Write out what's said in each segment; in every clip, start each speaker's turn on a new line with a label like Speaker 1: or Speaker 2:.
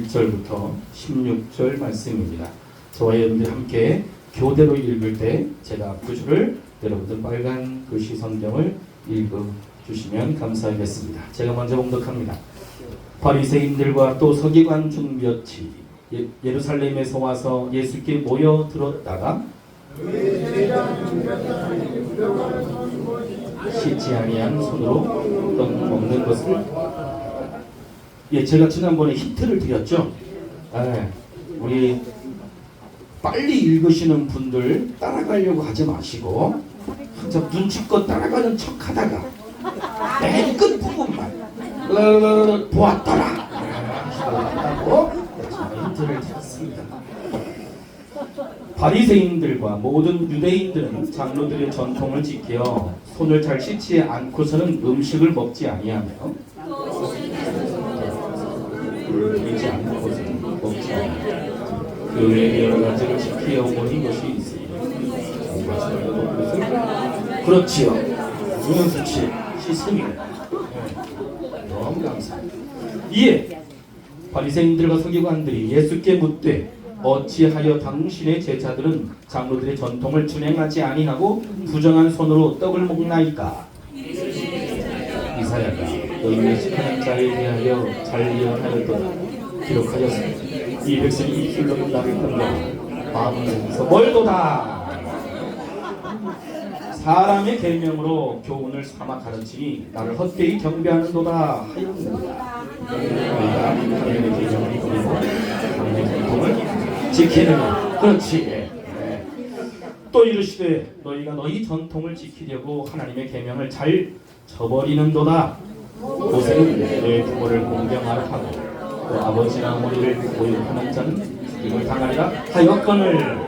Speaker 1: 1절부터 16절 말씀입니다. 저와 여러분들이 함께 교대로 읽을 때 제가 구절을 여러분들 빨간 글씨 성경을 읽어주시면 감사하겠습니다. 제가 먼저 봉독합니다. 바리새인들과 또 서기관 중 몇이 예루살렘에서 와서 예수께 모여들었다가 씻지 아니한 손으로 떡 먹는 것을 제가 지난번에 힌트를 드렸죠. 우리 빨리 읽으시는 분들 따라가려고 하지 마시고 항상 눈치껏 따라가는 척 하다가 맨 끝 부분만 보았더라 하고 힌트를 드렸습니다. 바리새인들과 모든 유대인들은 장로들의 전통을 지켜 손을 잘 씻지 않고서는 음식을 먹지 아니하며 물리지 않는 것은 먹지 않아요. 그 외에 여러 가지를 지키어 오는 것이 있으니 그렇지요. 우연수치 씻음이에요. 너무 감사합니다. 이에 바리새인들과 서기관들이 예수께 묻되 어찌하여 당신의 제자들은 장로들의 전통을 준행하지 아니하고 부정한 손으로 떡을 먹나이까? 이사야가 너희 외식하는 자에 대하여 잘 예언하였도다 기록하였으니 이 백성이 입술로는 나를 건너 마음에서 멀도다. 사람의 계명으로 교훈을 삼아 가르치니 나를 헛되이 경배하는도다 하였느니라. 너희가 하나님의 계명을 이끌고 하나님의 전통을 지키느냐. 그렇지. 또 이르시되 너희가 너희 전통을 지키려고 하나님의 계명을 잘 저버리는도다. 모세는 내 부모를 공경하라 하고 또 아버지나 어머니를 모욕하는 자는 죽임을 당하리라 하였거늘.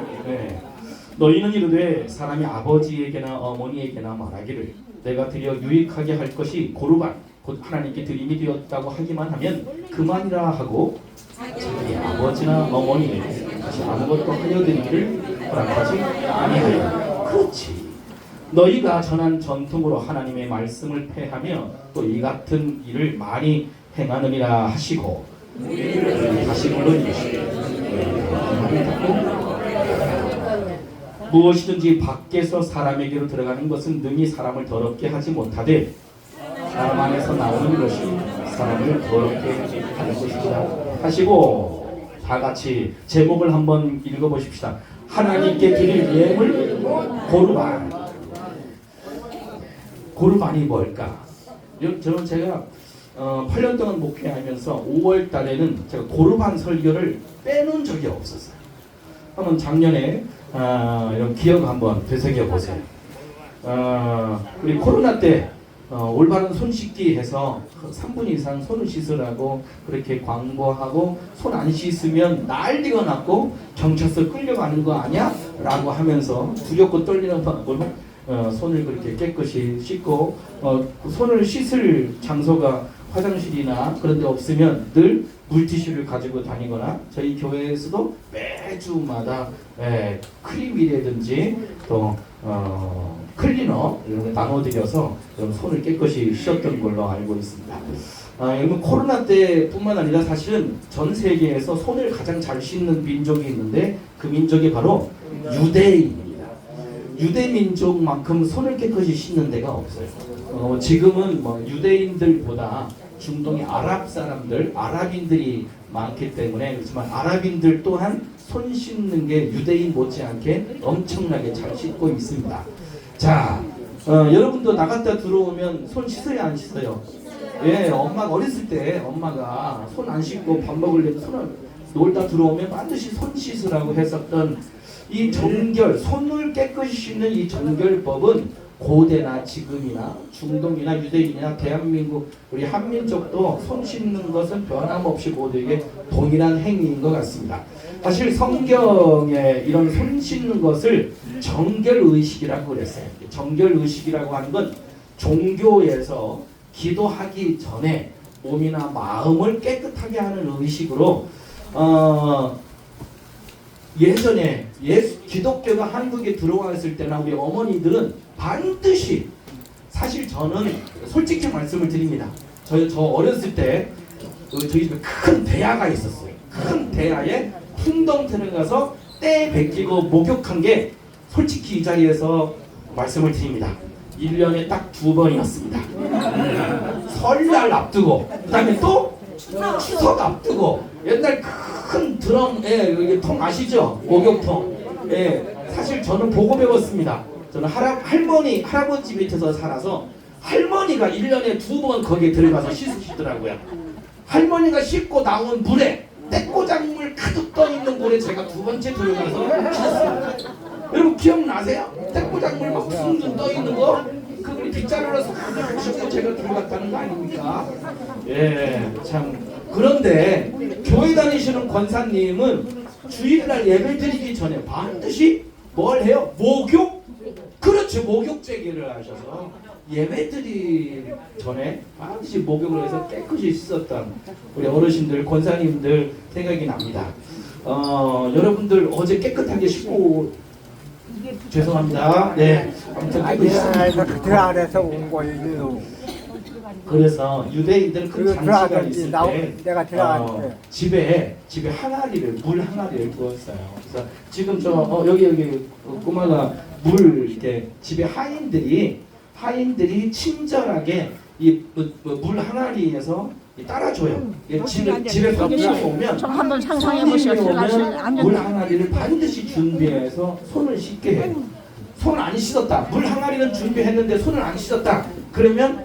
Speaker 1: 너희는 이르되 사람이 아버지에게나 어머니에게나 말하기를 내가 드려 유익하게 할 것이 고르반 곧 하나님께 드림이 되었다고 하기만 하면 그만이라 하고 자기 아버지나 어머니에게 다시 아무것도 하여 드리기를 허락하지 아니하여. 그렇지. 너희가 전한 전통으로 하나님의 말씀을 폐하며 또 이 같은 일을 많이 행하느니라 하시고 다시 물러니시되 무엇이든지 밖에서 사람에게로 들어가는 것은 능히 사람을 더럽게 하지 못하되 사람 안에서 나오는 것이 사람을 더럽게 하는 것이라 하시고 다같이 제목을 한번 읽어보십시다. 하나님께 드릴 예물 고르반. 고르반이 뭘까? 저는 제가 8년 동안 목회하면서 5월 달에는 제가 고르반 설교를 빼놓은 적이 없었어요. 한번 작년에 이런 기억 한번 되새겨 보세요. 우리 코로나 때 올바른 손 씻기 해서 3분 이상 손을 씻으라고 그렇게 광고하고 손 안 씻으면 난리가 났고 경찰서 끌려가는 거 아니야? 라고 하면서 두렵고 떨리는 마음으로 손을 그렇게 깨끗이 씻고 손을 씻을 장소가 화장실이나 그런 데 없으면 늘 물티슈를 가지고 다니거나 저희 교회에서도 매주마다 크림이라든지 또 클리너 이런 거 나눠드려서 손을 깨끗이 씻었던 걸로 알고 있습니다. 여러분 코로나 때뿐만 아니라 사실은 전 세계에서 손을 가장 잘 씻는 민족이 있는데 그 민족이 바로 유대인입니다. 유대 민족만큼 손을 깨끗이 씻는 데가 없어요. 지금은 유대인들보다 중동의 아랍 사람들, 아랍인들이 많기 때문에 그렇지만 아랍인들 또한 손 씻는 게 유대인 못지않게 엄청나게 잘 씻고 있습니다. 자, 여러분도 나갔다 들어오면 손 씻어요, 안 씻어요? 엄마가 어렸을 때 엄마가 손 안 씻고 밥 먹으려면 손을 놀다 들어오면 반드시 손 씻으라고 했었던 이 정결, 손을 깨끗이 씻는 이 정결법은 고대나 지금이나 중동이나 유대인이나 대한민국 우리 한민족도 손 씻는 것은 변함없이 모두에게 동일한 행위인 것 같습니다. 사실 성경에 이런 손 씻는 것을 정결의식이라고 그랬어요. 정결의식이라고 하는 건 종교에서 기도하기 전에 몸이나 마음을 깨끗하게 하는 의식으로 예전에 기독교가 한국에 들어왔을 때나 우리 어머니들은 반드시 사실 저는 솔직히 말씀을 드립니다. 저 어렸을 때 저희 집에 큰 대야가 있었어요. 큰 대야에 풍덩 들어가서 때 베끼고 목욕한 게 솔직히 이 자리에서 말씀을 드립니다. 1년에 딱 2번이었습니다. 설날 앞두고 그 다음에 또 추석 앞두고 옛날 큰 드럼에 여기 통 아시죠? 목욕통. 예, 사실 저는 보고 배웠습니다. 저는 할아버지 밑에서 살아서 할머니가 1년에 2번 거기에 들어가서 씻으시더라고요. 할머니가 씻고 나온 물에 떼꼬작물 가득 떠있는 물에 제가 2번째 들어가서 씻었습니다. 여러분 기억나세요? 떼꼬작물 막 둥둥 떠있는 거? 그걸 빗자루로 싹 씻고 제가 들어갔다는 거 아닙니까? 예, 참. 그런데 교회 다니시는 권사님은 주일날 예배 드리기 전에 반드시 뭘 해요? 목욕? 그렇죠. 목욕 제기를 하셔서 예배 드리기 전에 반드시 목욕을 해서 깨끗이 씻었던 우리 어르신들, 권사님들 생각이 납니다. 여러분들 어제 깨끗하게 씻고 죄송합니다. 네. 아무튼
Speaker 2: 그 안에서 온 거예요.
Speaker 1: 그래서 유대인들은 큰 장치가 있을 때
Speaker 2: 내가 들어갔는데
Speaker 1: 집에 항아리를 물 항아리를 두었어요. 그래서 지금 저 여기 꼬마가 물 이렇게 집에 하인들이 친절하게 이 물 항아리에서 따라줘요. 집에 손님이 오면
Speaker 3: 한번 상상해 보셨어요.
Speaker 1: 물 항아리를 반드시 준비해서 손을 씻게 해요. 손 안 씻었다. 물 항아리는 준비했는데 손을 안 씻었다. 그러면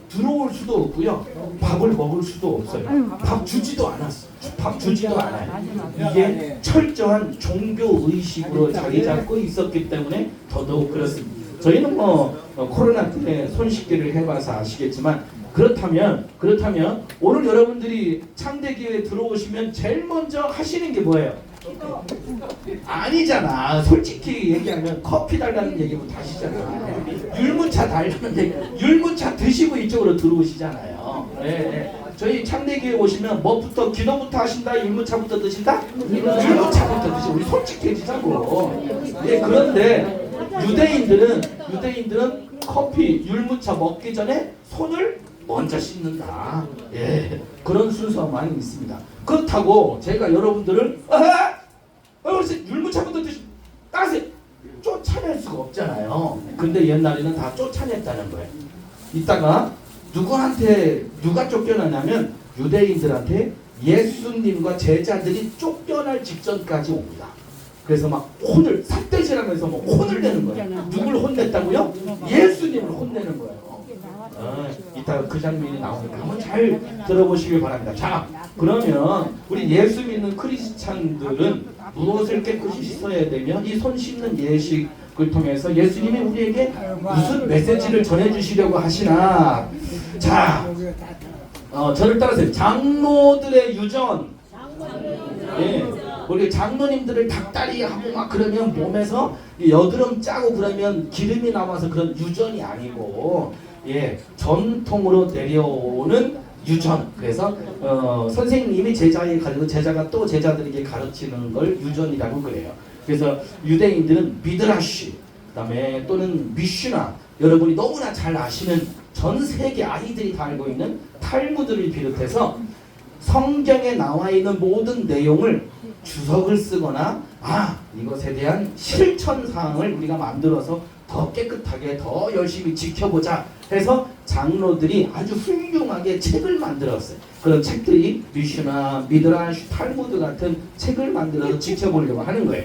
Speaker 1: 들어올 수도 없고요. 밥을 먹을 수도 없어요. 밥 주지도 않았어. 밥 주지도 않아요. 이게 철저한 종교 의식으로 자리 잡고 있었기 때문에 더더욱 그렇습니다. 저희는 코로나 때문에 손 씻기를 해봐서 아시겠지만 그렇다면 오늘 여러분들이 창대교회에 들어오시면 제일 먼저 하시는 게 뭐예요? 아니잖아. 솔직히 얘기하면 커피 달라는 얘기부터 하시잖아. 율무차 달라는 얘기. 율무차 드시고 이쪽으로 들어오시잖아요. 네. 저희 창대교회 오시면 뭐부터 기도부터 하신다? 율무차부터 드신다? 율무차부터 드시고 우리 솔직해지자고. 그런데 유대인들은 커피, 율무차 먹기 전에 손을 먼저 씻는다. 그런 순서만 있습니다. 그렇다고 제가 여러분들을 율무차부터 따라서 쫓아낼 수가 없잖아요. 근데 옛날에는 다 쫓아냈다는 거예요. 이따가 누가 쫓겨나냐면 유대인들한테 예수님과 제자들이 쫓겨날 직전까지 옵니다. 그래서 막 삿대질하면서 혼을 내는 거예요. 누굴 혼냈다고요? 예수님을 혼내는 거예요. 이따가 그 장면이 나오니까 한번 잘 들어보시길 바랍니다. 자, 그러면 우리 예수 믿는 크리스찬들은 무엇을 깨끗이 씻어야 되며 이 손 씻는 예식을 통해서 예수님이 우리에게 무슨 메시지를 전해주시려고 하시나. 자, 저를 따라서 장로들의 유전. 우리 장로님들을 닭다리 하고 막 그러면 몸에서 여드름 짜고 그러면 기름이 나와서 그런 유전이 아니고 전통으로 내려오는 유전. 그래서 선생님이 제자에 가르치고 제자가 또 제자들에게 가르치는 걸 유전이라고 그래요. 그래서 유대인들은 미드라시, 그다음에 또는 미슈나, 여러분이 너무나 잘 아시는 전 세계 아이들이 다 알고 있는 탈무드를 비롯해서 성경에 나와 있는 모든 내용을 주석을 쓰거나 이것에 대한 실천 사항을 우리가 만들어서 더 깨끗하게 더 열심히 지켜보자 해서 장로들이 아주 훌륭하게 책을 만들었어요. 그런 책들이 미슈나, 미드라시, 탈무드 같은 책을 만들어서 지켜보려고 하는 거예요.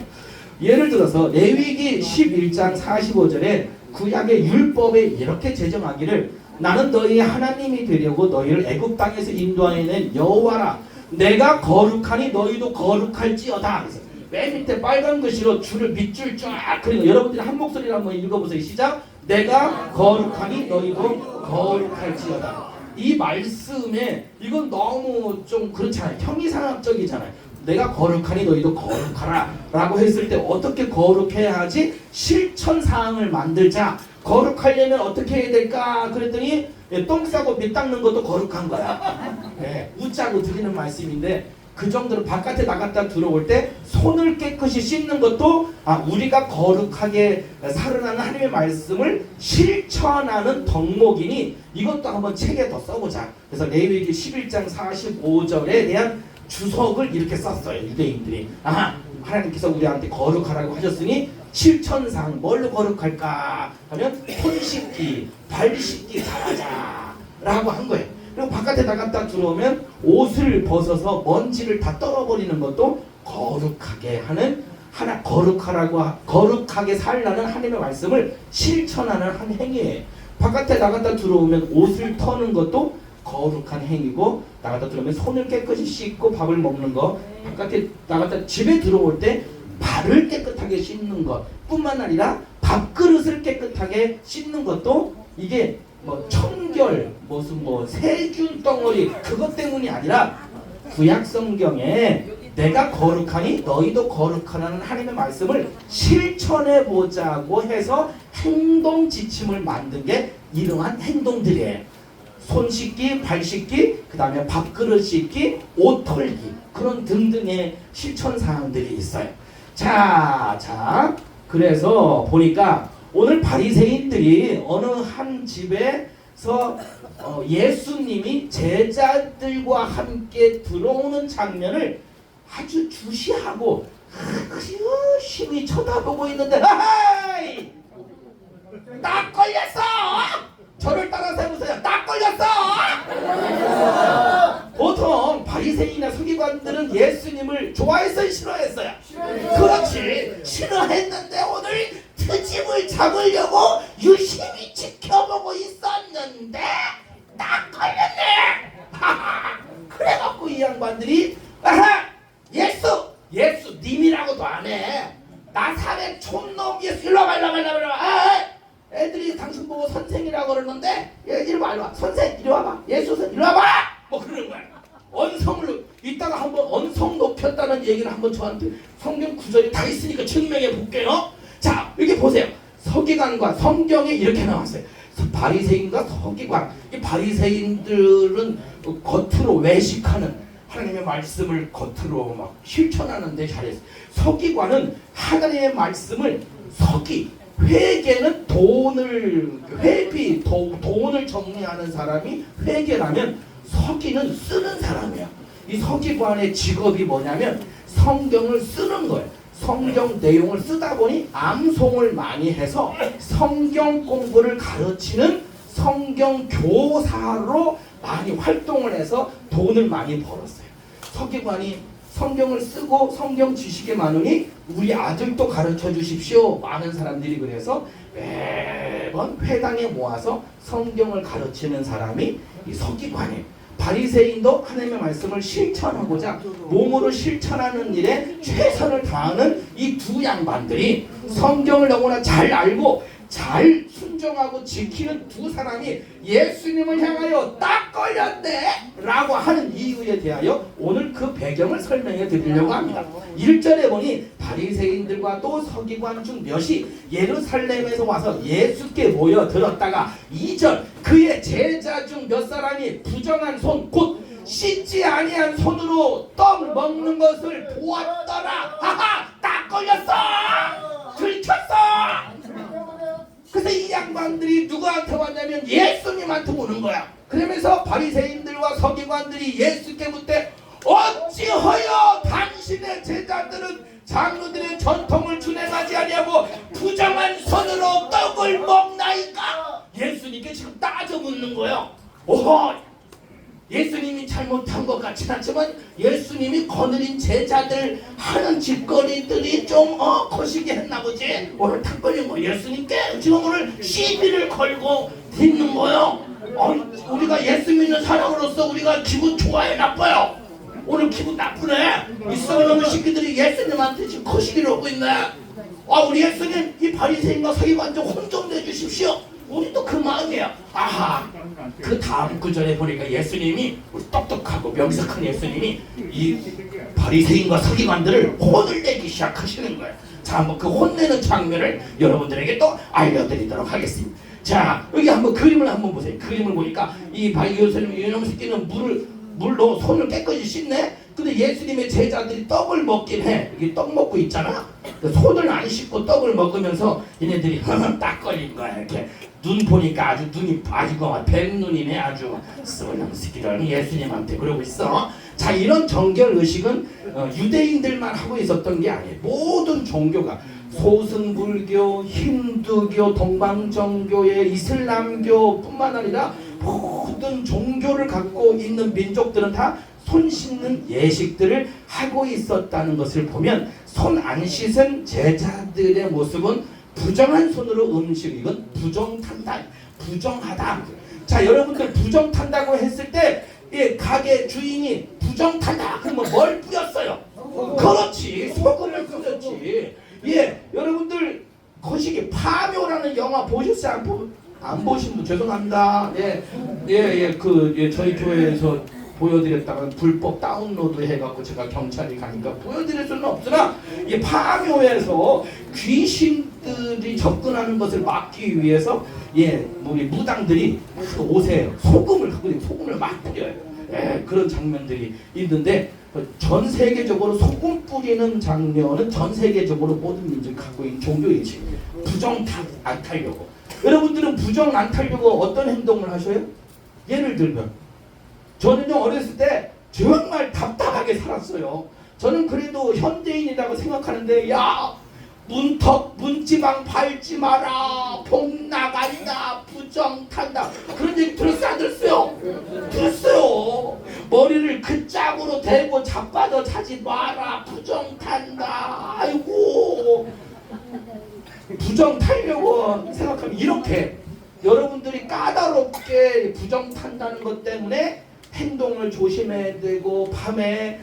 Speaker 1: 예를 들어서 레위기 11장 45절에 구약의 율법에 이렇게 제정하기를 나는 너희 하나님이 되려고 너희를 애굽 땅에서 인도하여낸 여호와라. 내가 거룩하니 너희도 거룩할지어다. 그래서 맨 밑에 빨간 글씨로 줄을 밑줄 쫙 그리고 여러분들이 한 목소리로 한번 읽어보세요. 시작. 내가 거룩하니 너희도 거룩할지어다. 이 말씀에 이건 너무 좀 그렇잖아요. 형이상학적이잖아요. 내가 거룩하니 너희도 거룩하라 라고 했을 때 어떻게 거룩해야 하지? 실천사항을 만들자. 거룩하려면 어떻게 해야 될까? 그랬더니 똥 싸고 밑 닦는 것도 거룩한 거야. 웃자고 드리는 말씀인데 그 정도로 바깥에 나갔다 들어올 때 손을 깨끗이 씻는 것도 우리가 거룩하게 살아나는 하나님의 말씀을 실천하는 덕목이니 이것도 한번 책에 더 써보자. 그래서 레위기 11장 45절에 대한 주석을 이렇게 썼어요. 유대인들이. 아하, 하나님께서 우리한테 거룩하라고 하셨으니 실천상 뭘로 거룩할까 하면 손 씻기, 발 씻기 잘하자 라고 한 거예요. 그리고 바깥에 나갔다 들어오면 옷을 벗어서 먼지를 다 떨어버리는 것도 거룩하게 하는, 하나 거룩하게 살라는 하나님의 말씀을 실천하는 한 행위예요. 바깥에 나갔다 들어오면 옷을 터는 것도 거룩한 행위고, 나갔다 들어오면 손을 깨끗이 씻고 밥을 먹는 거, 바깥에 나갔다 집에 들어올 때 발을 깨끗하게 씻는 것 뿐만 아니라 밥그릇을 깨끗하게 씻는 것도, 이게 뭐 청결, 무슨 뭐 세균 덩어리 그것 때문이 아니라 구약 성경에 내가 거룩하니 너희도 거룩하라는 하나님의 말씀을 실천해 보자고 해서 행동 지침을 만든 게 이러한 행동들이에요. 손 씻기, 발 씻기, 그 다음에 밥그릇 씻기, 옷 털기, 그런 등등의 실천 사항들이 있어요. 자, 그래서 보니까 오늘 바리새인들이 어느 한 집에서 예수님이 제자들과 함께 들어오는 장면을 아주 주시하고 열심히 쳐다보고 있는데, 하하이! 딱 걸렸어! 저를 따라서 해보세요. 딱 걸렸어! 보통 바리새인이나 서기관들은 예수님을 좋아했어요, 싫어했어요? 그렇지. 싫어했는데 오늘 트집을 잡으려고 유심히 지켜보고 있었는데 딱 걸렸네. 그래갖고 이 양반들이, 아하, 예수 님이라고도 안 해. 나사렛 촌놈 예수, 일로 와봐. 애들이 당신 보고 선생이라고 그러는데, 이리 와. 선생 이리 와봐. 예수 이리 와봐. 뭐 그러는 거야. 언성을 이따가 한번 언성 높였다는 얘기를 한번 저한테 성경 구절이 다 있으니까 증명해 볼게요. 자, 이렇게 보세요. 서기관과 성경에 이렇게 나왔어요. 바리새인과 서기관. 이 바리새인들은 겉으로 외식하는, 하나님의 말씀을 겉으로 막 실천하는 데 잘했어요. 서기관은 하나님의 말씀을, 회계는 돈을 정리하는 사람이 회계라면, 서기는 쓰는 사람이야. 이 서기관의 직업이 뭐냐면 성경을 쓰는 거예요. 성경 내용을 쓰다 보니 암송을 많이 해서 성경 공부를 가르치는 성경 교사로 많이 활동을 해서 돈을 많이 벌었어요. 서기관이 성경을 쓰고 성경 지식이 많으니 우리 아들도 가르쳐 주십시오. 많은 사람들이 그래서 매번 회당에 모아서 성경을 가르치는 사람이 이 서기관이에요. 바리새인도 하나님의 말씀을 실천하고자 몸으로 실천하는 일에 최선을 다하는 이 두 양반들이 성경을 너무나 잘 알고 잘 순종하고 지키는 두 사람이 예수님을 향하여 딱 걸렸네 라고 하는 이유에 대하여 오늘 그 배경을 설명해 드리려고 합니다. 1절에 보니 바리새인들과 또 서기관 중 몇이 예루살렘에서 와서 예수께 모여들었다가, 2절 그의 제자 중 몇 사람이 부정한 손, 곧 씻지 아니한 손으로 떡 먹는 것을 보았더라. 하하, 딱 걸렸어! 들켰어! 그래서 이 양반들이 누구한테 왔냐면 예수님한테 오는 거야. 그러면서 바리새인들과 서기관들이 예수께 묻되, 어찌하여 당신의 제자들은 장로들의 전통을 준행하지 아니하고 부정한 손으로 떡을 먹나이까? 예수님께 지금 따져 묻는 거예요. 오호, 예수님이 잘못한 것 같진 않지만 예수님이 거느린 제자들 하는 짓거리들이 좀 거시기 했나 보지. 오늘 탁 걸린 거 예수님께 지금 오늘 시비를 걸고 있는 거예요. 우리가 예수 믿는 사람으로서 우리가 기분 좋아요, 나빠요? 오늘 기분 나쁘네. 이 썩어놓은 새끼들이 예수님한테 지금 거시기를 하고 있네. 우리 예수님 이 바리새인과 서기관 좀 혼 좀 내주십시오. 우리도 그 마음이야. 아하, 그 다음 구절에 보니까 예수님이, 우리 똑똑하고 명석한 예수님이 이 바리새인과 서기관들을 혼을 내기 시작하시는 거예요. 자, 한번 그 혼내는 장면을 여러분들에게 또 알려드리도록 하겠습니다. 자, 여기 한번 그림을 한번 보세요. 그림을 보니까 이 바리새인 이놈 새끼는 물로 손을 깨끗이 씻네. 근데 예수님의 제자들이 떡을 먹긴 해. 이게 떡 먹고 있잖아. 손을 안 씻고 떡을 먹으면서 얘네들이 딱 걸린 거야. 이렇게 눈 보니까 아주 눈이 아주 백눈이네. 아주 썩은 새끼들 예수님한테 그러고 있어. 자, 이런 정결 의식은 유대인들만 하고 있었던 게 아니에요. 모든 종교가 소승불교, 힌두교, 동방정교회, 이슬람교뿐만 아니라 모든 종교를 갖고 있는 민족들은 다 손 씻는 예식들을 하고 있었다는 것을 보면 손 안 씻은 제자들의 모습은 부정한 손으로 음식, 이건 부정탄다, 부정하다. 자, 여러분들 부정탄다고 했을 때 가게 주인이 부정탄다 그러면 뭘 뿌렸어요? 그렇지, 소금을 뿌렸지. 여러분들 거시기 파묘라는 영화 보셨어요? 안 보신 분 죄송합니다. 저희 교회에서 보여드렸다가 불법 다운로드 해갖고 제가 경찰이 가니까 보여드릴 수는 없으나 이 파묘에서 귀신들이 접근하는 것을 막기 위해서 우리 무당들이 옷에 소금을 막 뿌려요. 그런 장면들이 있는데 전 세계적으로 소금 뿌리는 장면은 전 세계적으로 모든 민족이 갖고 있는 종교의식. 부정 안 타려고. 여러분들은 부정 안 타려고 어떤 행동을 하셔요? 예를 들면 저는요 어렸을 때 정말 답답하게 살았어요. 저는 그래도 현대인이라고 생각하는데 문지방 밟지 마라, 복 나간다, 부정 탄다 그런 얘기 들었어요? 안 들었어요? 들었어요. 머리를 그 짝으로 대고 자빠져 자지 마라, 부정 탄다. 아이고, 부정 타려고 생각하면 이렇게 여러분들이 까다롭게 부정 탄다는 것 때문에 행동을 조심해야 되고 밤에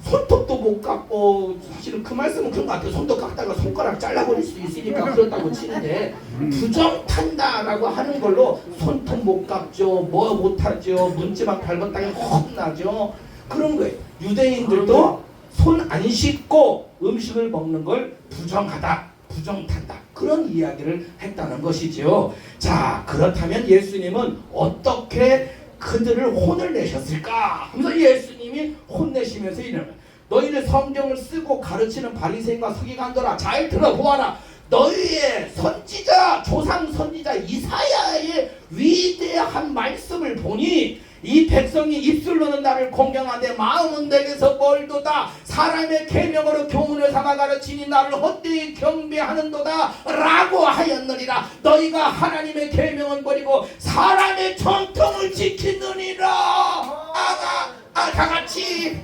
Speaker 1: 손톱도 못 깎고, 사실은 그 말씀은 그런 것 같아요. 손톱 깎다가 손가락 잘라버릴 수 있으니까 그렇다고 치는데 부정 탄다라고 하는 걸로 손톱 못 깎죠, 뭐 못하죠, 문지방 밟았다가 혼나죠. 그런 거예요. 유대인들도 손 안 씻고 음식을 먹는 걸 부정하다, 부정탄다, 그런 이야기를 했다는 것이죠. 자, 그렇다면 예수님은 어떻게 그들을 혼을 내셨을까? 하면서 예수님이 혼내시면서 이러면 너희는 성경을 쓰고 가르치는 바리새인과 서기관들아, 잘 들어보아라. 너희의 선지자, 조상 선지자 이사야의 위대한 말씀을 보니 이 백성이 입술로는 나를 공경하되 마음은 내게서 멀도다. 사람의 계명으로 교훈을 삼아 가르치니 나를 헛되이 경배하는도다 라고 하였느니라. 너희가 하나님의 계명은 버리고 사람의 전통을 지키느니라. 다 같이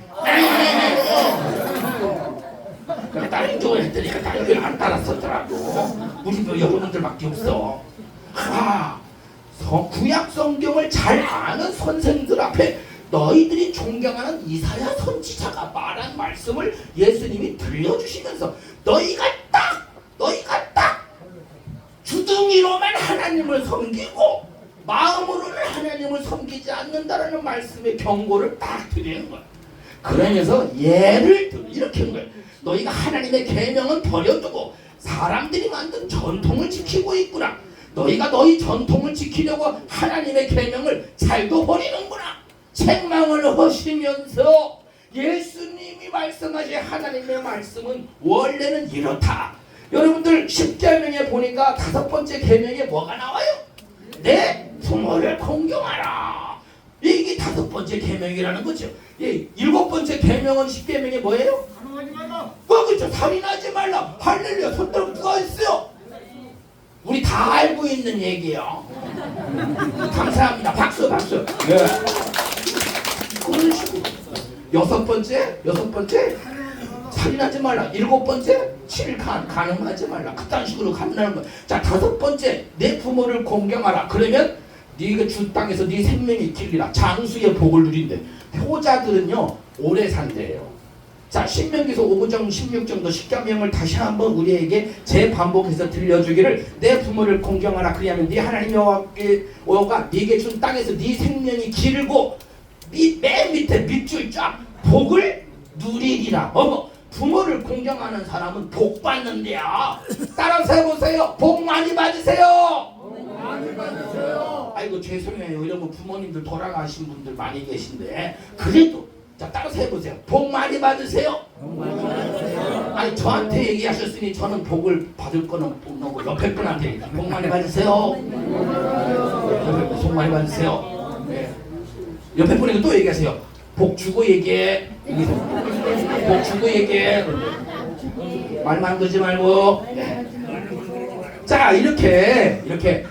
Speaker 1: 다른 교회 했더니까 다른 교회 안 따랐었더라고. 우리 교 여러분들밖에 없어. 구약 성경을 잘 아는 선생들 앞에 너희들이 존경하는 이사야 선지자가 말한 말씀을 예수님이 들려주시면서 너희가 딱 주둥이로만 하나님을 섬기고 마음으로는 하나님을 섬기지 않는다라는 말씀의 경고를 딱 드리는 거야. 그러면서 예를 들어 이렇게 하는 거야. 너희가 하나님의 계명은 버려두고 사람들이 만든 전통을 지키고 있구나. 너희가 너희 전통을 지키려고 하나님의 계명을 잘도 버리는구나. 책망을 하시면서 예수님이 말씀하신 하나님의 말씀은 원래는 이렇다. 여러분들 10계명에 보니까 5번째 계명에 뭐가 나와요? 내 부모를 공경하라. 이게 5번째 계명이라는 거죠. 7번째 계명은 10계명에 뭐예요? 그렇죠. 살인하지 말라. 할렐루야. 손들어 누가 있어요? 우리 다 알고 있는 얘기예요. 감사합니다. 박수. 네. 그런 식으로. 6번째 살인하지 말라. 7번째 가늠하지 말라. 그딴 식으로 가능하는 거야. 자, 5번째 내 부모를 공경하라. 그러면 네가 주 땅에서 네 생명이 길리라. 장수의 복을 누린대. 효자들은요 오래 산대요. 자, 신명기서 5장 16장도 10계명을 다시 한번 우리에게 재반복해서 들려주기를 내 부모를 공경하라. 그리하면 네 하나님 여호와가 네게 준 땅에서 네 생명이 길고 맨 밑에 밑줄 쫙 복을 누리리라. 부모를 공경하는 사람은 복 받는데요. 따라서 해보세요. 복 많이 받으세요. 복 많이 받으세요. 아이고 죄송해요. 이런 거 부모님들 돌아가신 분들 많이 계신데 그래도 자, 따라서 해보세요. 복 많이 받으세요. 복 많이 받으세요. 아니 저한테 얘기하셨으니 저는 복을 받을 거는 없고 옆에 분한테 복 많이 받으세요. 복 많이 받으세요. 네. 옆에 분에게 또 얘기하세요. 복 주고 얘기해. 여기서 복 주고 얘기해. 말만 그지 말고. 자, 이렇게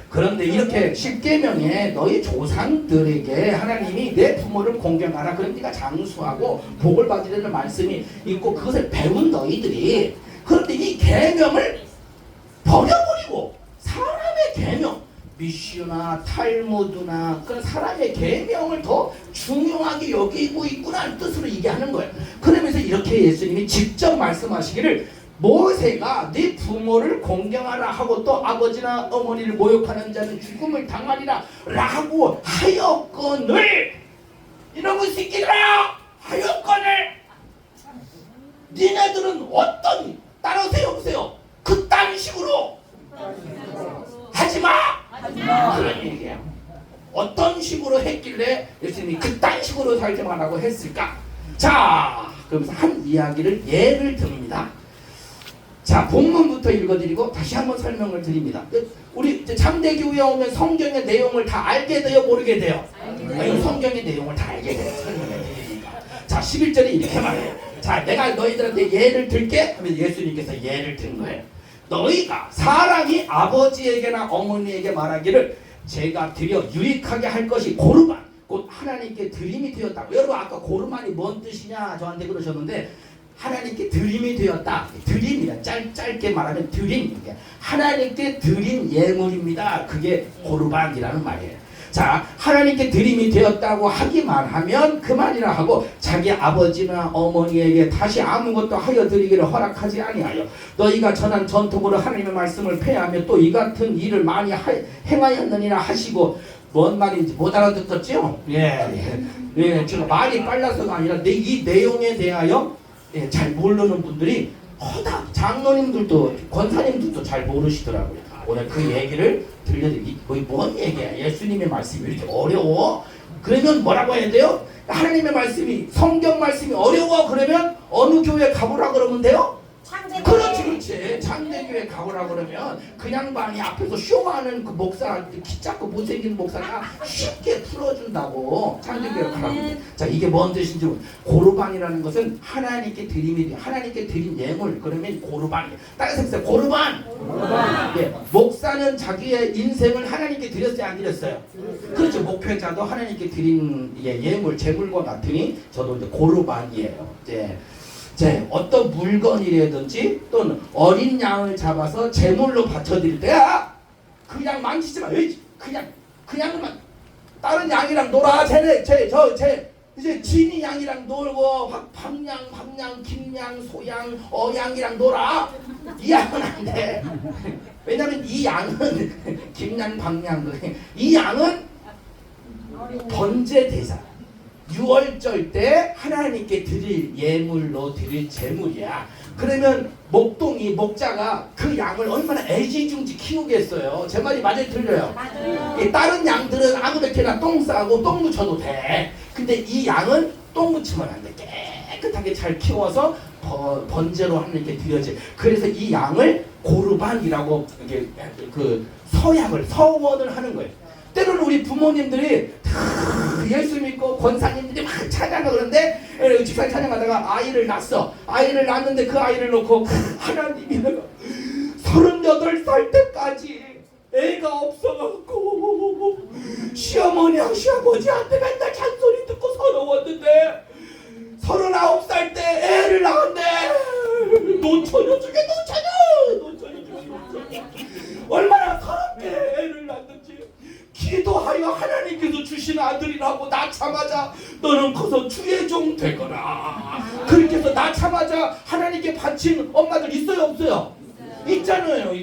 Speaker 1: 그런데 이렇게 십계명에 너희 조상들에게 하나님이 내 부모를 공경하라, 그럼 네가 장수하고 복을 받으려는 말씀이 있고 그것을 배운 너희들이, 그런데 이 계명을 버려버리고 사람의 계명, 미슈나 탈무드나 그런 사람의 계명을 더 중요하게 여기고 있구나 뜻으로 이게 하는 거예요. 그러면서 이렇게 예수님이 직접 말씀하시기를, 모세가 네 부모를 공경하라 하고 또 아버지나 어머니를 모욕하는 자는 죽음을 당하리라 라고 하였거늘, 이놈의 새끼들아, 하였거늘 니네들은 어떤, 따라오세요 보세요, 그딴 식으로 하지마 그런 얘기예요. 어떤 식으로 했길래 예수님이 그딴 식으로 살지 말라고 했을까? 자, 그러면서 한 이야기를 예를 듭니다. 자, 본문부터 읽어드리고 다시 한번 설명을 드립니다. 우리 이제 창대교회에 오면 성경의 내용을 다 알게 돼요, 모르게 돼요? 아니, 성경의 내용을 다 알게 돼요. 설명을 드리니까. 자, 11절에 이렇게 말해요. 자, 내가 너희들한테 예를 들게 하면 예수님께서 예를 든 거예요. 너희가 사람이 아버지에게나 어머니에게 말하기를 제가 드려 유익하게 할 것이 고르반, 곧 하나님께 드림이 되었다고. 여러분 아까 고르반이 뭔 뜻이냐 저한테 그러셨는데, 하나님께 드림이 되었다. 드림이야. 짧게 말하면 드림. 하나님께 드린 예물입니다. 그게 고르반이라는 말이에요. 자, 하나님께 드림이 되었다고 하기만 하면 그만이라 하고 자기 아버지나 어머니에게 다시 아무것도 하여 드리기를 허락하지 아니하여 너희가 전한 전통으로 하나님의 말씀을 폐하며 또 이 같은 일을 많이 행하였느니라 하시고, 뭔 말인지 못 알아듣었죠? 예, 제가 말이 빨라서가 아니라 이 내용에 대하여 잘 모르는 분들이 허다, 장로님들도 권사님들도 잘 모르시더라고요. 오늘 그 얘기를 들려드리기, 뭔 얘기야? 예수님의 말씀이 왜 이렇게 어려워? 그러면 뭐라고 해야 돼요? 하나님의 말씀이, 성경 말씀이 어려워 그러면 어느 교회 가보라 그러면 돼요? 그렇지. 창대교회 가보라 그러면 그냥 방이 앞에서 쇼하는 그 목사, 키 작고 못생긴 목사가 쉽게 풀어준다고 창대교회 가라고. 자, 이게 뭔 뜻인지, 고르반이라는 것은 하나님께 드림이, 하나님께 드린 예물, 그러면 고르반이에요. 다른 생각, 고르반. 예, 목사는 자기의 인생을 하나님께 드렸어요, 안 드렸어요? 그렇죠. 목회자도 하나님께 드린 예물, 제물과 같으니 저도 이제 고르반이에요. 이제 어떤 물건이라든지 또는 어린 양을 잡아서 제물로 바쳐드릴 때야 그 양 만지지 마. 그냥만 다른 양이랑 놀아. 쟤 이제 진이 양이랑 놀고 황양, 김양, 소양, 어양이랑 놀아. 이 양은 안 돼. 왜냐면 이 양은 김양, 방양, 이 양은 번제 대상. 6월절 때 하나님께 드릴 예물로 드릴 제물이야. 그러면 목자가 그 양을 얼마나 애지중지 키우겠어요. 제 말이 맞아요, 틀려요? 맞아요. 다른 양들은 아무데나 똥 싸고 똥 묻혀도 돼. 근데 이 양은 똥 묻히면 안 돼. 깨끗하게 잘 키워서 번제로 하나님께 드려지. 그래서 이 양을 고르반이라고 이렇게 그 서원을 하는 거예요. 때로는 우리 부모님들이 예수 믿고 권사님들이 막 찬양하고 그러는데, 집사님 찬양하다가 아이를 낳았어. 아이를 낳았는데 그 아이를 놓고 하나님이 내가 38살 때까지 애가 없어갖고 시어머니랑 시아버지한테 맨날 잔소리 듣고 서러웠는데 39살 때 애를 낳았네. 노처녀 중에 노처녀. 얼마나 서럽게 애를 낳는지. 기도하여 하나님께서 주신 아들이라고 낳자마자 너는 커서 주의 종 되거라. 그렇게 해서 낳자마자 하나님께 바친 엄마들 있어요, 없어요? 있잖아요.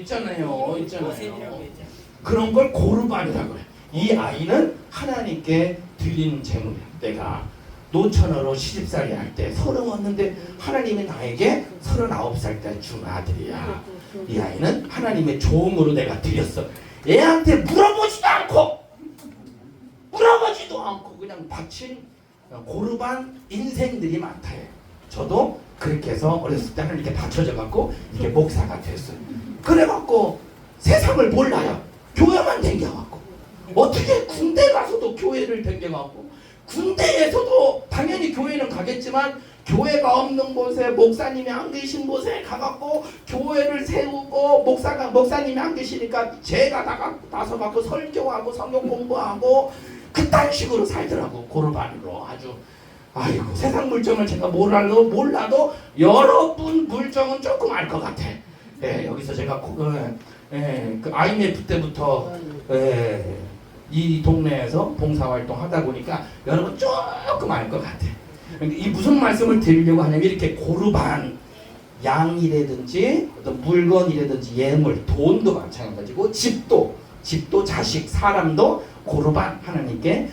Speaker 1: 그런 걸 고르반이라고 해요. 이 아이는 하나님께 드린 제물이야. 내가 노처녀로 시집살이 할 때 서러웠는데 하나님이 나에게 39살 때 준 아들이야. 이 아이는 하나님의 종으로 내가 드렸어. 애한테 물어보지도 않고 그냥 바친 고르반 인생들이 많다. 저도 그렇게 해서 어렸을 때 하나님께 받쳐져 갖고 이게 목사가 됐어요. 그래갖고 세상을 몰라요. 교회만 댕겨갖고 어떻게 군대 가서도 교회를 댕겨갖고 군대에서도 당연히 교회는 가겠지만 교회가 없는 곳에 목사님이 안 계신 곳에 가갖고 교회를 세우고 목사님이 안 계시니까 제가 나서갖고 설교하고 성경 공부하고 그딴 식으로 살더라고. 고르반으로 아주. 아이고, 세상 물정을 제가 몰라도 여러분 물정은 조금 알 것 같아. 예, 여기서 제가 그 IMF 때부터 이 동네에서 봉사활동 하다 보니까 여러분 조금 알 것 같아. 이 무슨 말씀을 드리려고 하냐면 이렇게 고르반, 양이라든지 어떤 물건이라든지 예물, 돈도 마찬가지고 집도 자식, 사람도 고르반, 하나님께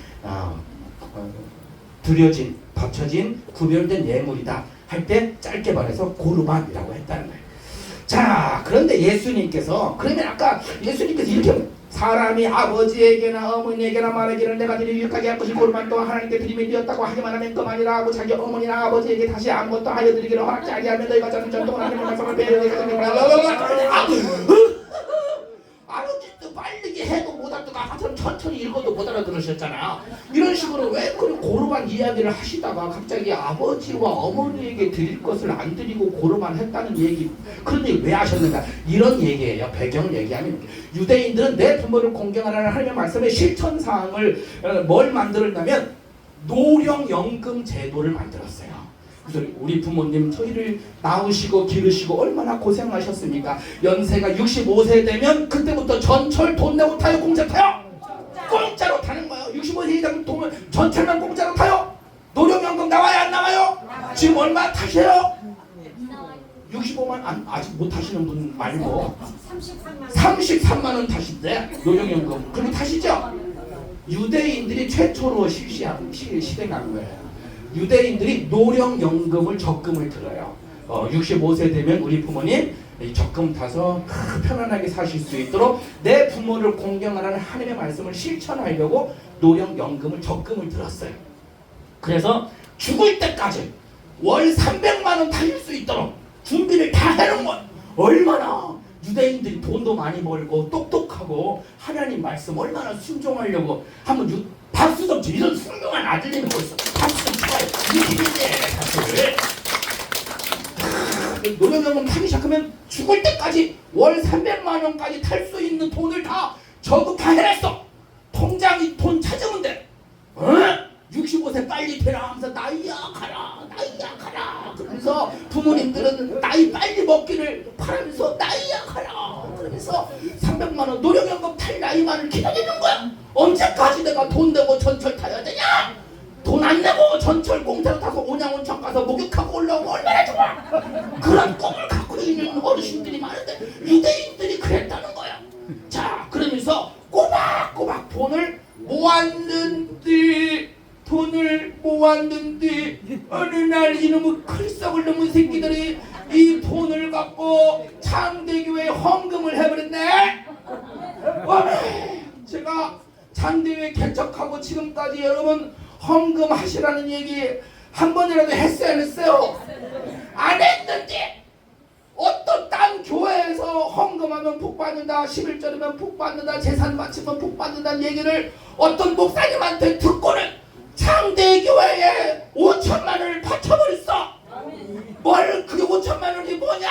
Speaker 1: 드려진, 바쳐진, 구별된 예물이다 할 때 짧게 말해서 고르반이라고 했다는 거예요. 자, 그런데 예수님께서, 그러면 아까 예수님께서 이렇게 사람이 아버지에게나 어머니에게나 말하기를 내가 너를 유익하게 할 것이 고르반 또한 하나님께 드림이 되었다고 하기만 하면 그만이라 하고 자기 어머니나 아버지에게 다시 아무것도 하여 드리기를 허락지 아니하면 너희가 저는 전통을 하나님의 말씀을 아버지도 빨리 해도 못 알아듣고 아까처럼 천천히 읽어도 못 알아들으셨잖아. 이런 식으로 왜 그런 고르반 이야기를 하시다가 갑자기 아버지와 어머니에게 드릴 것을 안 드리고 고르반 했다는 얘기, 그런 얘기 왜 하셨는가? 이런 얘기예요. 배경을 얘기하면 유대인들은 내 부모를 공경하라는 하나님의 말씀의 실천사항을 뭘 만들었냐면 노령연금 제도를 만들었어요. 그래서 우리 부모님 저희를 낳으시고 기르시고 얼마나 고생하셨습니까? 연세가 65세 되면 그때부터 전철 돈 내고 타요? 공짜 타요? 공짜로 타는 거예요. 65세 이상 되면 전철만 공짜로 타요? 노령연금 나와요? 안 나와요? 지금 얼마 타세요? 65만 아직 못 타시는 분 말고 33만 원 타신대. 노령연금. 그럼 타시죠? 유대인들이 최초로 실행한 거예요. 유대인들이 노령연금을 적금을 들어요. 65세 되면 우리 부모님 적금 타서 편안하게 사실 수 있도록 내 부모를 공경하라는 하나님의 말씀을 실천하려고 노령연금을 적금을 들었어요. 그래서 죽을 때까지 월 300만 원 타실 수 있도록 준비를 다 해놓은 거예요. 얼마나 유대인들이 돈도 많이 벌고 똑똑하고 하나님 말씀 얼마나 순종하려고. 한번 박수 좀 쳐. 이런 훌륭한 아들님이 어딨어. 박수 좀 쳐요. 이 힘인데 사실 노령연금 타기 시작하면 죽을 때까지 월 300만 원까지 탈 수 있는 돈을 다 저도 다 해냈어. 통장이 돈 찾으면 돼. 65세 빨리 되라 하면서 나이야 가라 그러면서 부모님들은 나이 빨리 먹기를 바라면서 나이야 가라 그러면서 300만 원 노령연금 탈 나이만을 기다리는 거야. 언제까지 내가 돈 내고 전철 타야 되냐? 돈 안 내고 전철 공짜로 타서 온양온천 가서 목욕하고 올라오면 얼마나 좋아. 그런 꿈을 갖고 있는 어르신들이 많은데 유대인들이 그랬다는 거야. 자, 그러면서 꼬박꼬박 돈을 모았는데 어느 날 이놈의 클썩을 넘은 새끼들이 이 돈을 갖고 창대교회 헌금을 해버렸네. 제가 창대교회 개척하고 지금까지 여러분 헌금하시라는 얘기 한 번이라도 했어요 안 했어요? 안 했는데 어떤 딴 교회에서 헌금하면 복받는다, 11절이면 복받는다, 재산 바치면 복받는다는 얘기를 어떤 목사님한테 듣고는 창대교회에 5천만 원을 바쳐버렸어. 뭘 그게 5천만 원이 뭐냐?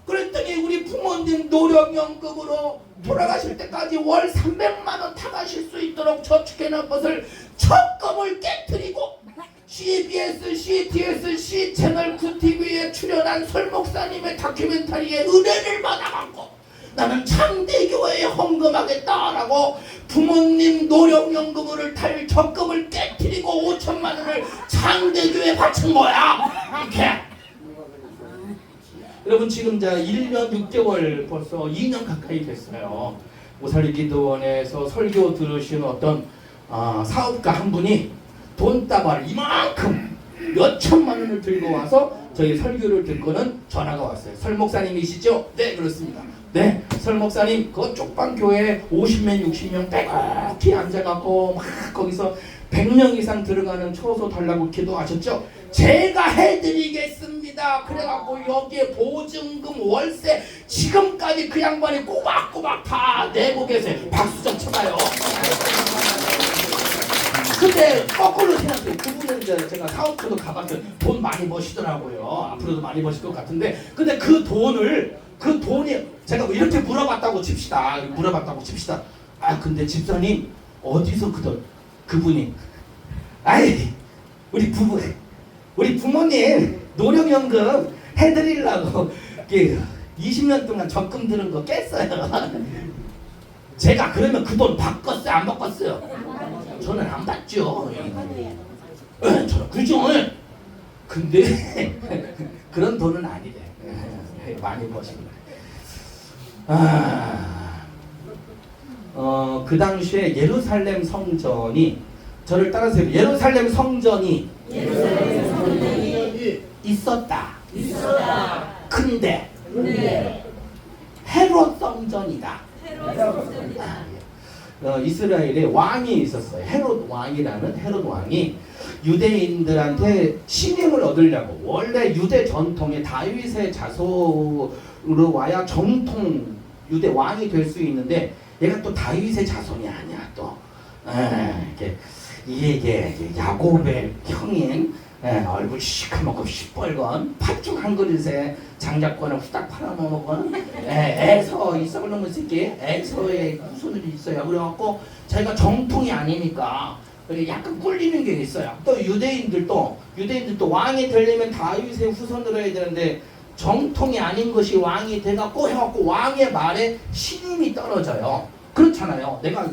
Speaker 1: 그랬더니 우리 부모님 노령연금으로 돌아가실 때까지 월 300만 원 타가실 수 있도록 저축해놓은 것을 적금을 깨트리고 CBS, CTS, C채널 9TV에 출연한 설 목사님의 다큐멘터리에 은혜를 받아갖고 나는 창대교회에 헌금하겠다라고 부모님 노령연금을 탈 적금을 깨트리고 5천만 원을 창대교회에 바친 거야. 이렇게. 여러분 지금 1년 6개월 벌써 2년 가까이 됐어요. 오살리기도원에서 설교 들으신 어떤 사업가 한 분이 돈다발 이만큼 몇 천만 원을 들고 와서 저희 설교를 듣고는 전화가 왔어요. 설 목사님이시죠? 네, 그렇습니다. 네, 설 목사님 그 쪽방 교회에 50명 60명 빼곡히 앉아갖고 막 거기서 100명 이상 들어가는 초소 달라고 기도하셨죠? 제가 해드리겠습니다. 그래갖고 여기에 보증금 월세 지금까지 그 양반이 꼬박꼬박 다 내고 계세요. 박수 좀 쳐봐요. 근데 거꾸로 생각해요. 그분은 이제 제가 사업소도 가봤어요. 돈 많이 버시더라고요. 앞으로도 많이 버실 것 같은데, 근데 그 돈이 제가 뭐 이렇게 물어봤다고 칩시다. 아 근데 집사님 어디서 그 돈? 그분이 아이 우리 부모님 노령연금 해드리려고 20년 동안 적금 들은 거 깼어요. 제가 그러면 그 돈 바꿨어요? 안 바꿨어요? 저는 안 받죠. 저는 그죠? 근데 그런 돈은 아니래. 많이 버신 거예요. 그 당시에 예루살렘 성전이 저를 따라서 예루살렘 성전이 있었다. 근데 헤롯 성전이다. 이스라엘에 왕이 있었어요. 헤롯 왕이 유대인들한테 신임을 얻으려고, 원래 유대 전통의 다윗의 자손으로 와야 정통 유대 왕이 될 수 있는데 얘가 또 다윗의 자손이 아니야. 또 이게 야곱의 형인, 얼굴 시커멓고 시뻘건 팥죽 한 그릇에 장작권을 후딱 팔아먹은 에서 이 썩을 놈의 새끼 에서의 후손들이 있어요. 그래갖고 자기가 정통이 아니니까 약간 꿀리는 게 있어요. 또 유대인들도 왕이 되려면 다윗의 후손으로 해야 되는데 정통이 아닌 것이 왕이 돼갖고 해갖고 왕의 말에 신임이 떨어져요. 그렇잖아요. 내가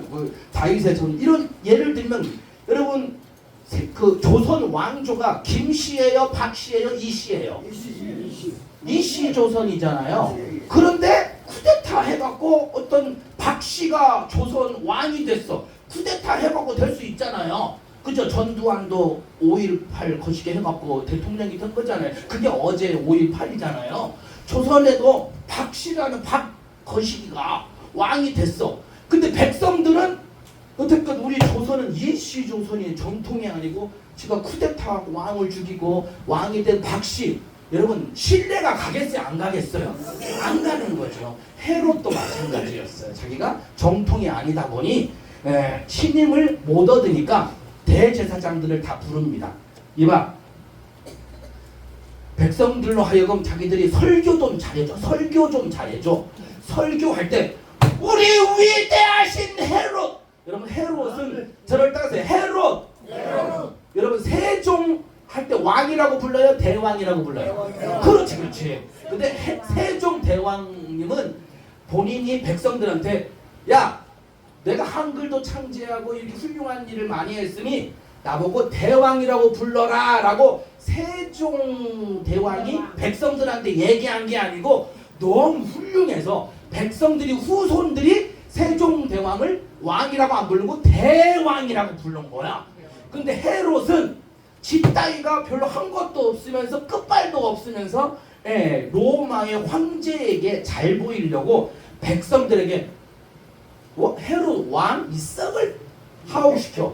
Speaker 1: 다윗의 전 이런 예를 들면 여러분 그 조선 왕조가 김씨예요, 박씨예요, 이씨예요? 이씨 조선이잖아요. 그런데 쿠데타 해갖고 어떤 박씨가 조선 왕이 됐어. 쿠데타 해갖고 될 수 있잖아요. 그죠? 전두환도 5.18 거시기 해갖고 대통령이 된 거잖아요. 그게 어제 5.18이잖아요. 조선에도 박씨라는 박거시기가 왕이 됐어. 근데 백성들은 여태껏 우리 조선은 이씨 조선이 정통이 아니고 지가 쿠데타하고 왕을 죽이고 왕이 된 박씨, 여러분 신뢰가 가겠어요? 안 가겠어요? 안 가는 거죠. 헤롯도 마찬가지였어요. 자기가 정통이 아니다 보니 신임을 못 얻으니까 대제사장들을 다 부릅니다. 이봐, 백성들로 하여금 자기들이 설교 좀 잘해줘. 설교할 때 우리 위대하신 헤롯, 여러분 헤롯은 저를 따라서 헤롯. 여러분 세종 할 때 왕이라고 불러요? 대왕이라고 불러요? 그렇지. 근데 세종 대왕님은 본인이 백성들한테 야, 내가 한글도 창제하고 이렇게 훌륭한 일을 많이 했으니 나보고 대왕이라고 불러라 라고 세종 대왕이 백성들한테 얘기한 게 아니고 너무 훌륭해서 백성들이 후손들이 세종대왕을 왕이라고 안 부르고 대왕이라고 부른 거야. 근데 헤롯은 지 따위가 별로 한 것도 없으면서 끝발도 없으면서 로마의 황제에게 잘 보이려고 백성들에게 헤롯 왕 이 썩을 하옥시켜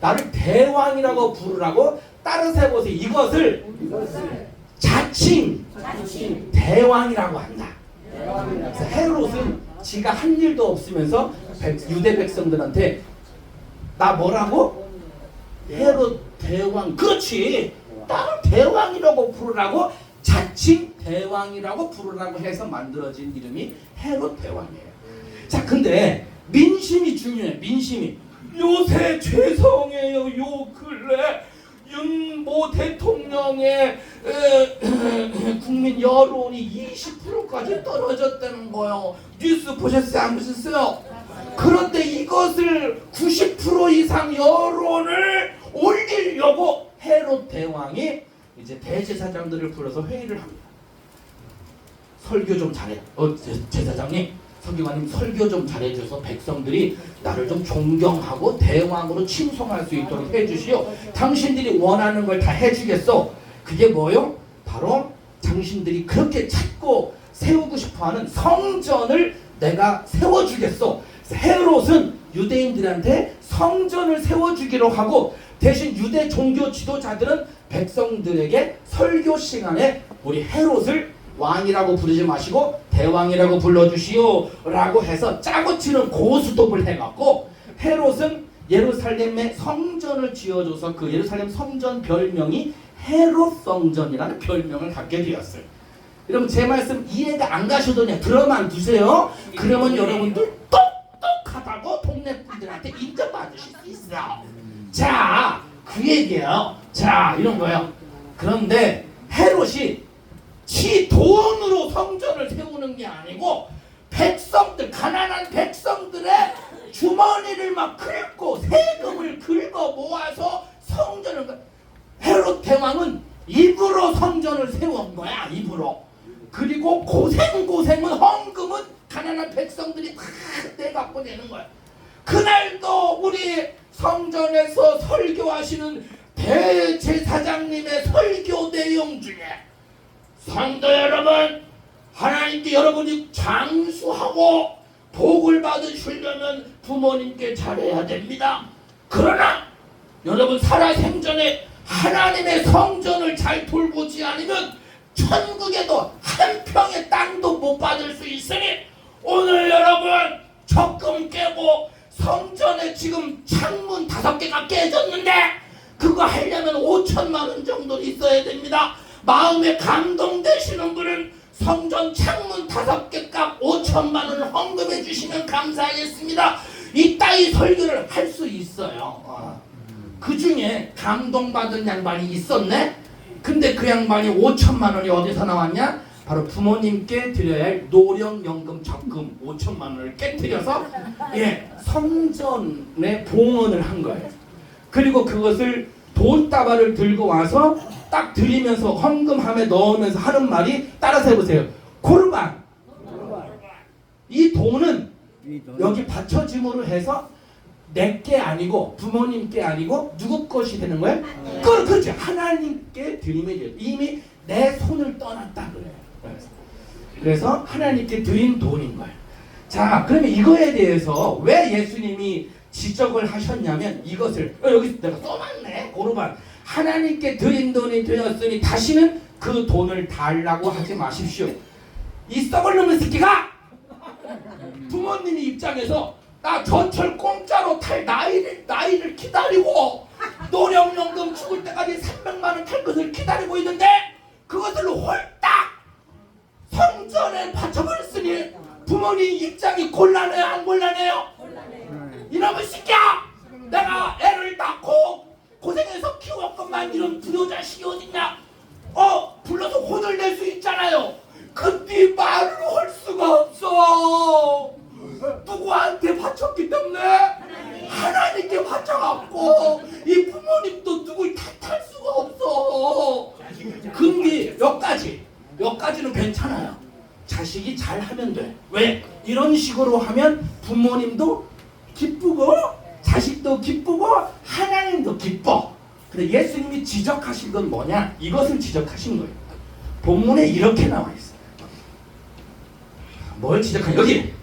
Speaker 1: 나를 대왕이라고 부르라고 따라서 해보세요. 이것을 자칭 대왕이라고 한다. 그래서 헤롯은 지가 한 일도 없으면서 유대 백성들한테 나 뭐라고? 헤롯 대왕. 그렇지. 나를 대왕이라고 부르라고 자칭 대왕이라고 부르라고 해서 만들어진 이름이 헤롯 대왕이에요. 자, 근데 민심이 중요해. 민심이 요새 죄송해요. 요 근래 윤모 대통령의 국민 여론이 20%까지 떨어졌다는 거예요. 뉴스 보셨어요? 안 보셨어요? 그런데 이것을 90% 이상 여론을 올리려고 헤롯 대왕이 이제 대제사장들을 불러서 회의를 합니다. 설교 좀 잘해. 제사장님, 서기관님 설교 좀 잘해줘서 백성들이 나를 좀 존경하고 대왕으로 칭송할 수 있도록 해주시오. 당신들이 원하는 걸 다 해주겠어. 그게 뭐요? 바로 당신들이 그렇게 찾고 세우고 싶어하는 성전을 내가 세워주겠어. 헤롯은 유대인들한테 성전을 세워주기로 하고 대신 유대 종교 지도자들은 백성들에게 설교 시간에 우리 헤롯을 왕이라고 부르지 마시고 대왕이라고 불러주시오 라고 해서 짜고 치는 고스톱을 해갖고 헤롯은 예루살렘에 성전을 지어줘서 그 예루살렘 성전 별명이 헤롯 성전이라는 별명을 갖게 되었어요. 여러분 제 말씀 이해가 안 가셔도 그냥 들어만 두세요. 그러면 여러분들 똑똑하다고 동네 분들한테 인정받으실 수 있어요. 자, 그 얘기예요. 자, 이런 거예요. 그런데 헤롯이 지 돈으로 성전을 세우는 게 아니고 백성들, 가난한 백성들의 주머니를 막 긁고 세금을 긁어 모아서 성전을, 헤롯 대왕은 입으로 성전을 세운 거야. 입으로. 그리고 고생은 헌금은 가난한 백성들이 다 내갖고 내는 거야. 그날도 우리 성전에서 설교하시는 대제사장님의 설교 내용 중에 성도 여러분, 하나님께 여러분이 장수하고 복을 받으시려면 부모님께 잘해야 됩니다. 그러나 여러분 살아생전에 하나님의 성전을 잘 돌보지 않으면 천국에도 한 평의 땅도 못 받을 수 있으니 오늘 여러분 적금 깨고 성전에 지금 창문 5개가 깨졌는데 그거 하려면 5천만 원 정도 있어야 됩니다. 마음에 감동되시는 분은 성전 창문 5개 값 5천만 원을 헌금해 주시면 감사하겠습니다. 이따위 설교를 할 수 있어요. 그 중에 감동받은 양반이 있었네. 근데 그 양반이 5천만 원이 어디서 나왔냐? 바로 부모님께 드려야 할 노령연금 적금 5천만 원을 깨뜨려서 성전에 봉헌을 한 거예요. 그리고 그것을 돈다발을 들고 와서 딱 드리면서 헌금함에 넣으면서 하는 말이 따라서 해보세요. 고르반. 이 돈은 여기 받쳐짐으로 해서 내게 아니고 부모님께 아니고 누구 것이 되는 거예요? 그렇죠. 하나님께 드리면 돼요. 이미 내 손을 떠났다 그래요. 그래서 하나님께 드린 돈인 거예요. 자, 그러면 이거에 대해서 왜 예수님이 지적을 하셨냐면 이것을 여기 내가 써놨네. 고르반. 하나님께 드린 돈이 되었으니 다시는 그 돈을 달라고 하지 마십시오. 이 썩을 놈의 새끼가 부모님이 입장에서 나 전철 공짜로 탈 나이를 기다리고 노령연금 죽을 때까지 300만 원 탈 것을 기다리고 있는데 그것을 홀딱 성전에 바쳐버렸으니 부모님 입장이 곤란해요? 안 곤란해요? 이놈의 새끼야! 내가 애를 낳고 고생해서 키웠건만 이런 부여자식이 어딨냐? 불러서 혼을 낼 수 있잖아요. 근데 말을 할 수가 없어. 누구한테 바쳤기 때문에? 하나님께 바쳐갖고 이 부모님도 누굴 탓할 수가 없어. 근데 여기까지는 괜찮아요. 자식이 잘하면 돼. 왜? 이런 식으로 하면 부모님도 기쁘고 자식도 기쁘고 하나님도 기뻐. 근데 예수님이 지적하신 건 뭐냐? 이것을 지적하신 거예요. 본문에 이렇게 나와 있어요. 뭘 지적하냐? 여기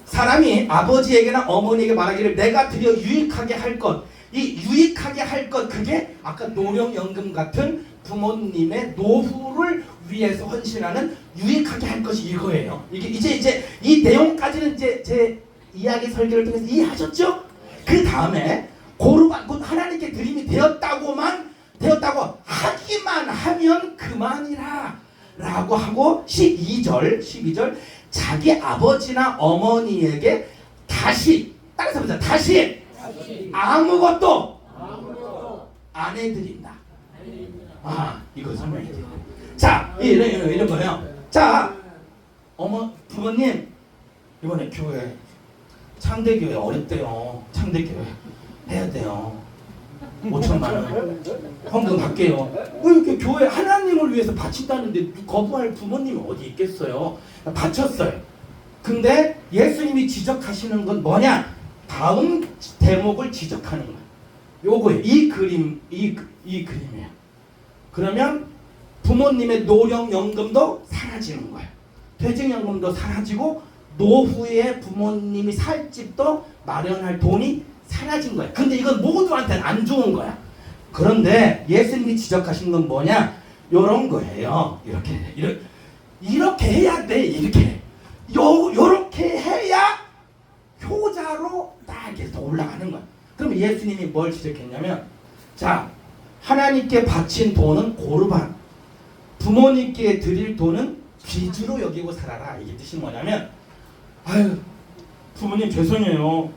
Speaker 1: 사람이 아버지에게나 어머니에게 말하기를 내가 드려 유익하게 할 것, 이 유익하게 할 것, 그게 아까 노령연금 같은 부모님의 노후를 위해서 헌신하는 유익하게 할 것이 이거예요. 이게 이제 이 내용까지는 이제 제 이야기 설교를 통해서 이해하셨죠? 그 다음에 고르반, 곧 하나님께 드림이 되었다고 하기만 하면 그만이라 라고 하고 12절 자기 아버지나 어머니에게 다시 따라서 보자. 다시 아무것도 안 해드린다. 이거 설명해 드려요. 자, 이런 거예요. 자, 부모님 이번에 교회 창대교회 어렵대요. 창대교회 해야 돼요. 5천만 원 헌금 받게요. 이렇게 교회 하나님을 위해서 바친다는데 거부할 부모님이 어디 있겠어요. 바쳤어요. 근데 예수님이 지적하시는 건 뭐냐? 다음 대목을 지적하는 거예요. 요거예요. 이 그림이에요. 그러면 부모님의 노령연금도 사라지는 거예요. 퇴직연금도 사라지고 노후에 부모님이 살 집도 마련할 돈이 사라진 거야. 근데 이건 모두한테는 안 좋은 거야. 그런데 예수님이 지적하신 건 뭐냐? 요런 거예요. 이렇게 해야 돼. 요렇게 해야 효자로 딱 이렇게 올라가는 거야. 그럼 예수님이 뭘 지적했냐면, 자, 하나님께 바친 돈은 고르반, 부모님께 드릴 돈은 빚으로 여기고 살아라. 이게 뜻이 뭐냐면, 아유, 부모님 죄송해요.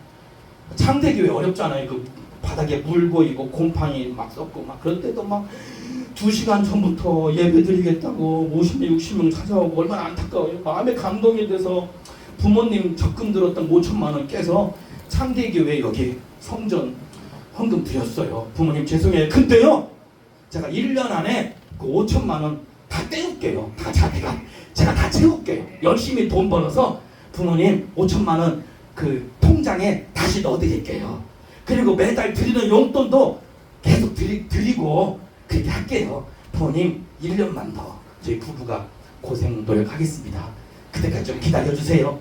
Speaker 1: 창대교회 어렵잖아요. 그 바닥에 물 고이고 곰팡이 막 썩고 막 그럴 때도 막 2시간 전부터 예배 드리겠다고 50명 60명 찾아오고 얼마나 안타까워요. 마음에 감동이 돼서 부모님 적금 들었던 5천만 원 깨서 창대교회 여기 성전 헌금 드렸어요. 부모님 죄송해요. 근데요, 제가 1년 안에 그 5천만 원 다 떼울게요. 다 제가 다 채울게요. 열심히 돈 벌어서 부모님 5천만 원 그 통장에 다시 넣어드릴게요. 그리고 매달 드리는 용돈도 계속 드리고 그렇게 할게요. 부모님 1년만 더 저희 부부가 고생 노력하겠습니다. 그때까지 좀 기다려주세요.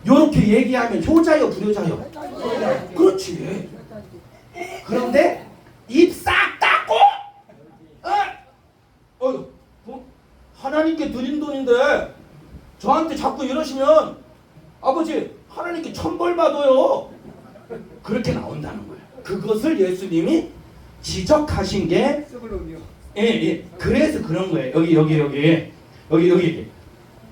Speaker 1: 요렇게 얘기하면 효자요 불효자요? 그렇지. 그런데 입 싹 닫고 하나님께 드린 돈인데 저한테 자꾸 이러시면 아버지 하나님께 천벌 받아요. 그렇게 나온다는 거예요. 그것을 예수님이 지적하신 게 그래서 그런 거예요. 여기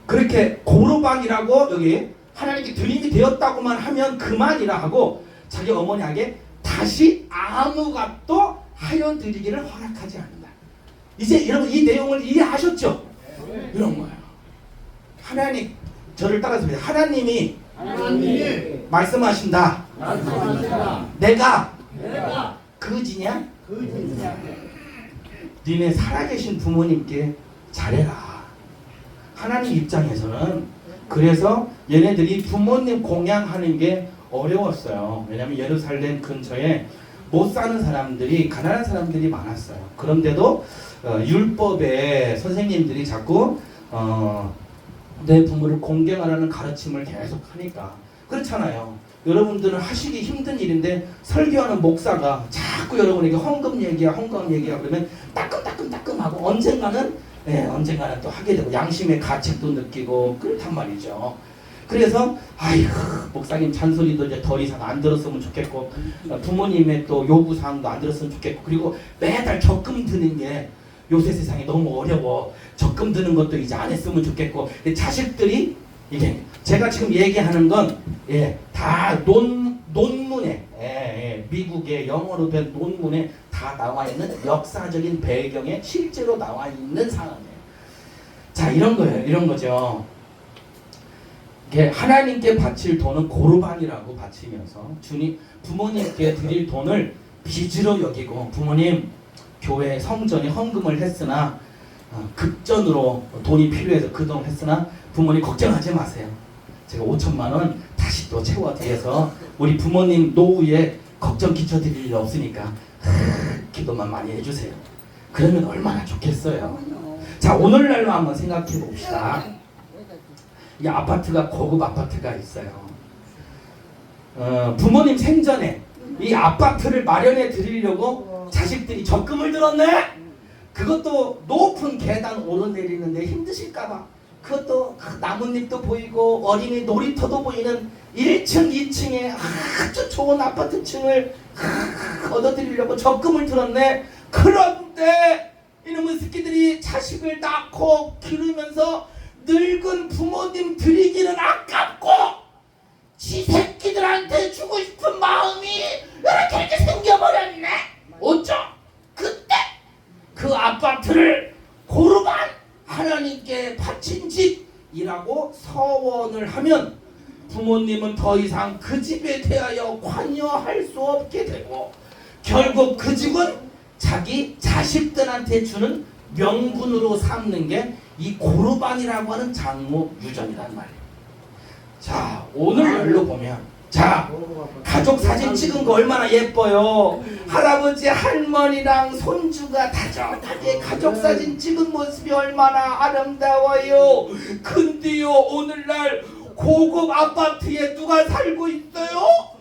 Speaker 1: 그렇게 고르방이라고 여기 하나님께 드림이 되었다고만 하면 그만이라 하고 자기 어머니에게 다시 아무 값도 하여 드리기를 허락하지 않는다. 이제 여러분 이 내용을 이해하셨죠? 이런 거예요. 하나님 저를 따라서 하나님이 말씀하신다. 내가 거지냐? 니네 살아계신 부모님께 잘해라. 하나님 입장에서는 그래서 얘네들이 부모님 공양하는 게 어려웠어요. 왜냐하면 예루살렘 근처에 못 사는 사람들이 가난한 사람들이 많았어요. 그런데도 율법에 선생님들이 자꾸 내 부모를 공경하라는 가르침을 계속 하니까 그렇잖아요. 여러분들은 하시기 힘든 일인데 설교하는 목사가 자꾸 여러분에게 헌금 얘기야 그러면 따끔하고 언젠가는 또 하게 되고 양심의 가책도 느끼고 그렇단 말이죠. 그래서 아이고 목사님 잔소리도 이제 더 이상 안 들었으면 좋겠고 부모님의 또 요구사항도 안 들었으면 좋겠고 그리고 매달 적금 드는 게 요새 세상이 너무 어려워. 적금 드는 것도 이제 안 했으면 좋겠고 자식들이 이게 제가 지금 얘기하는 건 다 논문에 미국의 영어로 된 논문에 다 나와 있는 역사적인 배경에 실제로 나와 있는 상황이에요. 자 이런 거예요. 이런 거죠. 하나님께 바칠 돈은 고르반이라고 바치면서 주님 부모님께 드릴 돈을 빚으로 여기고 부모님 교회 성전에 헌금을 했으나 급전으로 돈이 필요해서 그 돈 했으나 부모님 걱정하지 마세요. 제가 5천만 원 다시 또 채워드려서 우리 부모님 노후에 걱정 끼쳐드릴 일 없으니까 기도만 많이 해주세요. 그러면 얼마나 좋겠어요. 자 오늘날로 한번 생각해 봅시다. 이 아파트가 고급 아파트가 있어요. 부모님 생전에 이 아파트를 마련해 드리려고 자식들이 적금을 들었네? 그것도 높은 계단 오르내리는데 힘드실까봐 그것도 나뭇잎도 보이고 어린이 놀이터도 보이는 1층, 2층에 아주 좋은 아파트층을 얻어드리려고 적금을 들었네. 그런데 이놈의 새끼들이 자식을 낳고 기르면서 늙은 부모님 드리기는 아깝고 지 새끼들한테 주고 싶은 마음이 이렇게 생겨버렸네. 어쩌? 그때 그 아파트를 고르반 하나님께 바친 집이라고 서원을 하면 부모님은 더 이상 그 집에 대하여 관여할 수 없게 되고 결국 그 집은 자기 자식들한테 주는 명분으로 삼는 게 이 고르반이라고 하는 장모 유전이란 말이에요. 자 오늘날로 보면 자 가족 사진 찍은 거 얼마나 예뻐요. 할아버지 할머니랑 손주가 다정하게 가족 사진 찍은 모습이 얼마나 아름다워요. 근데요 오늘날 고급 아파트에 누가 살고 있어요?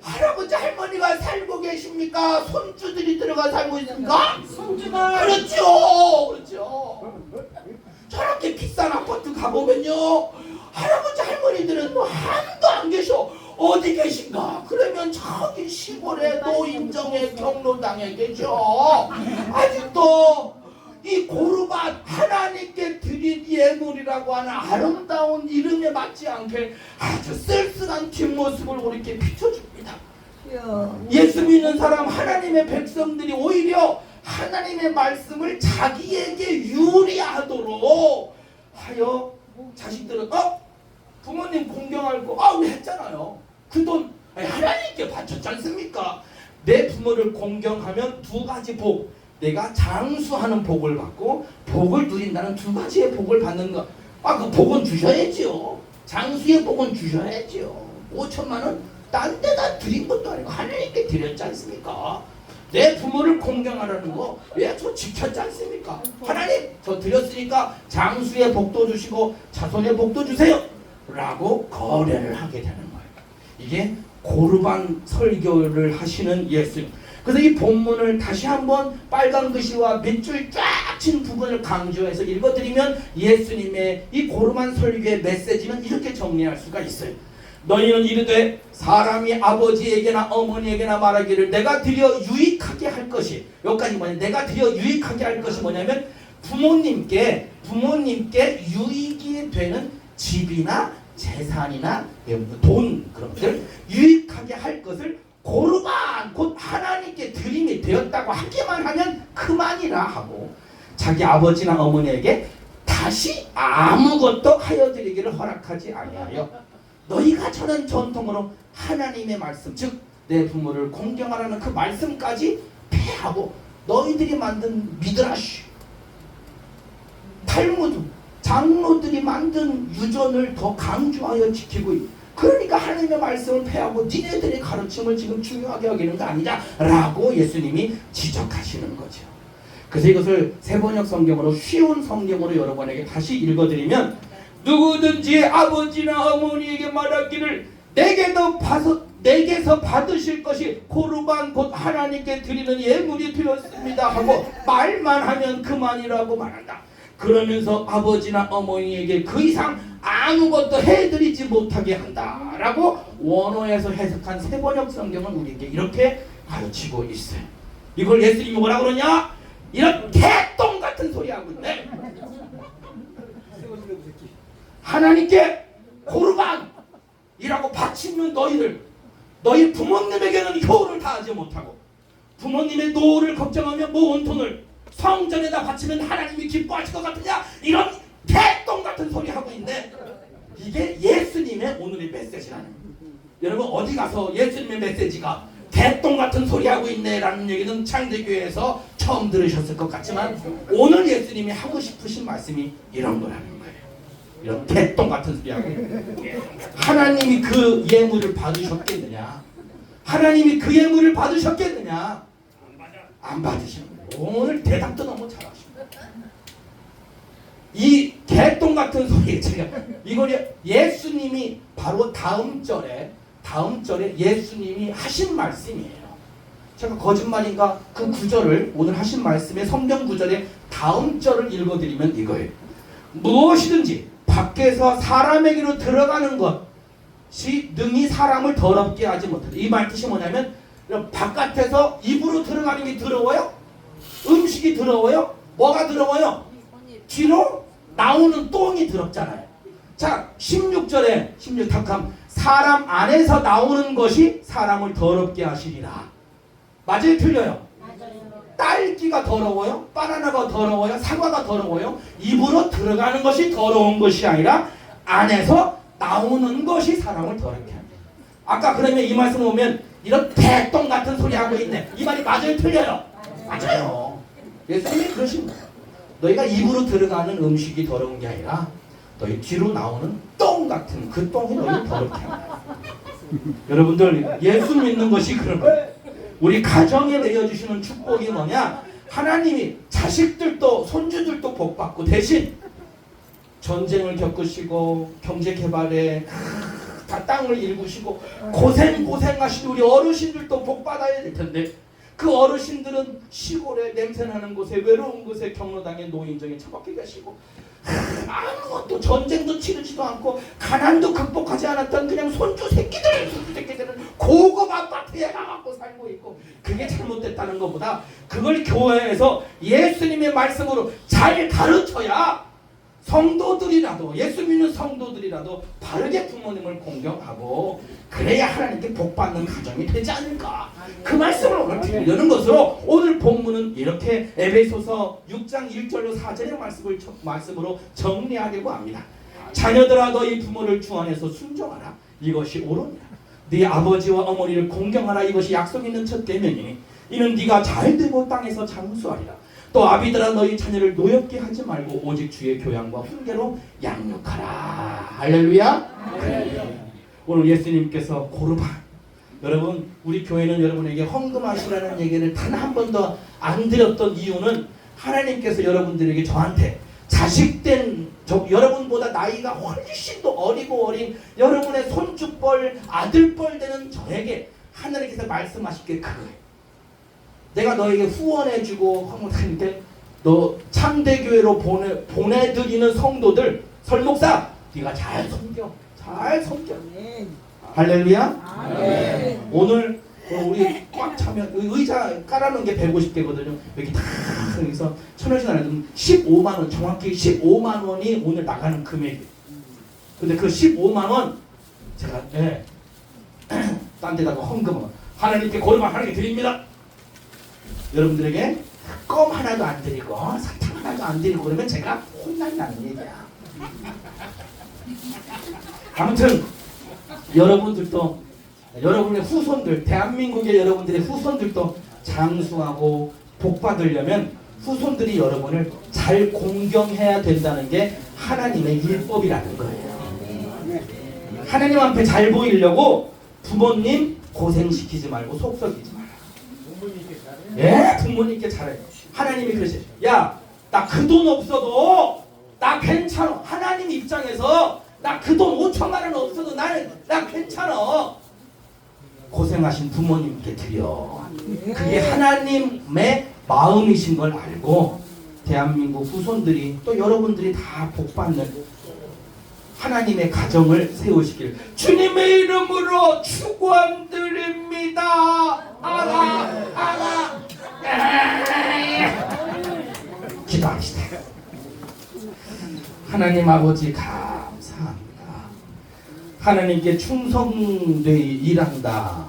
Speaker 1: 할아버지 할머니가 살고 계십니까? 손주들이 들어가 살고 있습니까? 손주가 그렇죠. 저렇게 비싼 아파트 가보면요 할아버지 할머니들은 뭐 한도 안 계셔. 어디 계신가? 그러면 저기 시골에 노인정에 경로당에 계셔. 아직도 이 고르반 하나님께 드린 예물이라고 하는 아름다운 이름에 맞지 않게 아주 쓸쓸한 뒷모습을 우리에게 비춰줍니다. 예수 믿는 사람 하나님의 백성들이 오히려 하나님의 말씀을 자기에게 유리하도록 하여 자식들은 부모님 공경할 거 우리 했잖아요. 그 돈 하나님께 바쳤지 않습니까? 내 부모를 공경하면 두 가지 복, 내가 장수하는 복을 받고 복을 누린다는 두 가지의 복을 받는 거. 그 복은 주셔야지요. 장수의 복은 주셔야지요. 5천만 원 딴 데다 드린 것도 아니고 하나님께 드렸지 않습니까? 내 부모를 공경하라는 거 왜 저 지켰지 않습니까? 하나님 저 드렸으니까 장수의 복도 주시고 자손의 복도 주세요 라고 거래를 하게 되는 거예요. 이게 고르반 설교를 하시는 예수님. 그래서 이 본문을 다시 한번 빨간 글씨와 밑줄 쫙 친 부분을 강조해서 읽어드리면 예수님의 이 고르반 설교의 메시지는 이렇게 정리할 수가 있어요. 너희는 이르되 사람이 아버지에게나 어머니에게나 말하기를 내가 드려 유익하게 할 것이, 여기까지 뭐냐, 내가 드려 유익하게 할 것이 뭐냐면 부모님께 유익이 되는 집이나 재산이나 돈, 그런 것들 유익하게 할 것을 고르반 곧 하나님께 드림이 되었다고 하기만 하면 그만이라 하고, 자기 아버지나 어머니에게 다시 아무것도 하여 드리기를 허락하지 아니하여 너희가 전한 전통으로 하나님의 말씀, 즉 내 부모를 공경하라는 그 말씀까지 폐하고 너희들이 만든 미드라시, 탈무드, 장로들이 만든 유전을 더 강조하여 지키고 있다. 그러니까 하나님의 말씀을 폐하고 니네들의 가르침을 지금 중요하게 여기는 거 아니냐라고 예수님이 지적하시는 거죠. 그래서 이것을 세번역 성경으로, 쉬운 성경으로 여러분에게 다시 읽어드리면, 누구든지 아버지나 어머니에게 말하기를 내게서 받으실 것이 고르반 곧 하나님께 드리는 예물이 되었습니다 하고 말만 하면 그만이라고 말한다. 그러면서 아버지나 어머니에게 그 이상 아무것도 해드리지 못하게 한다 라고 원어에서 해석한 세번역 성경은 우리에게 이렇게 가르치고 있어요. 이걸 예수님이 뭐라 그러냐? 이런 개똥 같은 소리 하고 있네. 하나님께 고르반이라고 바치는 너희 부모님에게는 효를 다하지 못하고 부모님의 노후를 걱정하며 모은 돈을 성전에다 바치면 하나님이 기뻐하실 것 같으냐? 이런 개똥 같은 소리 하고 있는데, 이게 예수님의 오늘의 메시지라는 거예요. 여러분 어디 가서 예수님의 메시지가 개똥 같은 소리 하고 있네 라는 얘기는 창대교회에서 처음 들으셨을 것 같지만, 오늘 예수님이 하고 싶으신 말씀이 이런 거라는 거예요. 이런 개똥 같은 소리 하고 하나님이 그 예물을 받으셨겠느냐? 하나님이 그 예물을 받으셨겠느냐? 안 받으시는 거예요. 오늘 대답도 너무 잘하십니다. 이 개똥 같은 소리, 이걸 예수님이 바로 다음 절에 예수님이 하신 말씀이에요. 제가 거짓말인가? 그 구절을, 오늘 하신 말씀의 성경 구절의 다음 절을 읽어드리면 이거예요. 무엇이든지 밖에서 사람에게로 들어가는 것이 능히 사람을 더럽게 하지 못한다. 이 말 뜻이 뭐냐면, 바깥에서 입으로 들어가는 게 더러워요? 음식이 더러워요? 뭐가 더러워요? 뒤로 나오는 똥이 더럽잖아요. 자, 16절에 16탁함 사람 안에서 나오는 것이 사람을 더럽게 하시리라. 맞아요? 틀려요? 딸기가 더러워요? 바나나가 더러워요? 사과가 더러워요? 입으로 들어가는 것이 더러운 것이 아니라 안에서 나오는 것이 사람을 더럽게 합니다. 아까 그러면 이 말씀 보면 이런 개똥 같은 소리 하고 있네. 이 말이 맞아요? 틀려요? 맞아요. 예수님이 그러신 거예요. 너희가 입으로 들어가는 음식이 더러운 게 아니라 너희 뒤로 나오는 똥 같은 그 똥이 너희를 더럽게 합니다. 여러분들 예수 믿는 것이 그런 거예요. 우리 가정에 내려주시는 축복이 뭐냐? 하나님이 자식들도 손주들도 복받고 대신 전쟁을 겪으시고 경제개발에 다 땅을 일구시고 고생하시는 우리 어르신들도 복받아야 될 텐데, 그 어르신들은 시골에 냄새나는 곳에 외로운 곳에 경로당에 노인정에 처박혀 계시고 아무것도 전쟁도 치르지도 않고 가난도 극복하지 않았던 그냥 손주 새끼들은 고급 아파트에 가갖고 살고 있고, 그게 잘못됐다는 것보다 그걸 교회에서 예수님의 말씀으로 잘 가르쳐야 성도들이라도, 예수 믿는 성도들이라도 바르게 부모님을 공경하고 그래야 하나님께 복받는 가정이 되지 않을까, 그 말씀을 오늘 드리려는 것으로 오늘 본문은 이렇게 에베소서 6장 1절로 4절의 말씀으로 정리하려고 합니다. 자녀들아 너희 부모를 주 안에서 순종하라, 이것이 옳으니라. 네 아버지와 어머니를 공경하라, 이것이 약속 있는 첫 계명이니 이는 네가 잘되고 땅에서 장수하리라. 또 아비들아 너희 자녀를 노엽게 하지 말고 오직 주의 교양과 훈계로 양육하라. 할렐루야. 네. 오늘 예수님께서 고르바, 여러분 우리 교회는 여러분에게 헌금하시라는 얘기를 단 한 번도 안 드렸던 이유는 하나님께서 여러분들에게, 저한테 자식된 여러분보다 나이가 훨씬 더 어리고 어린 여러분의 손주뻘 아들뻘 되는 저에게 하나님께서 말씀하실 게 그거예요. 내가 너에게 후원해주고 하는데 너 참대교회로 보내드리는 성도들, 설목사 네가 잘 섬겨, 잘 섬겨. 할렐루야. 네. 오늘 우리 꽉 차면 의자 깔아놓은 게 150개거든요. 여기 다 여기서 1,000원씩 안 해도 15만 원, 정확히 15만 원이 오늘 나가는 금액이에요. 근데 그 15만 원 제가 딴 데다가 헌금을 하나님께 고르면 하나님께 드립니다. 여러분들에게 껌 하나도 안 드리고 사탕 하나도 안 드리고 그러면 제가 혼난다는 얘기야. 아무튼 여러분들도, 여러분의 후손들, 대한민국의 여러분들의 후손들도 장수하고 복 받으려면 후손들이 여러분을 잘 공경해야 된다는 게 하나님의 율법이라는 거예요. 하나님 앞에 잘 보이려고 부모님 고생시키지 말고 속 썩이지 마라. 예, 부모님께 잘해요. 하나님이 그러세요. 야, 나 그 돈 없어도 나 괜찮아. 하나님 입장에서 나 그 돈 5천만 원 없어도 나 괜찮아. 고생하신 부모님께 드려. 그게 하나님의 마음이신 걸 알고 대한민국 후손들이, 또 여러분들이 다 복받는 하나님의 가정을 세우시길 주님의 이름으로 축원드립니다. 아라. 기도합시다. 하나님 아버지 감사합니다. 하나님께 충성되이 일한다,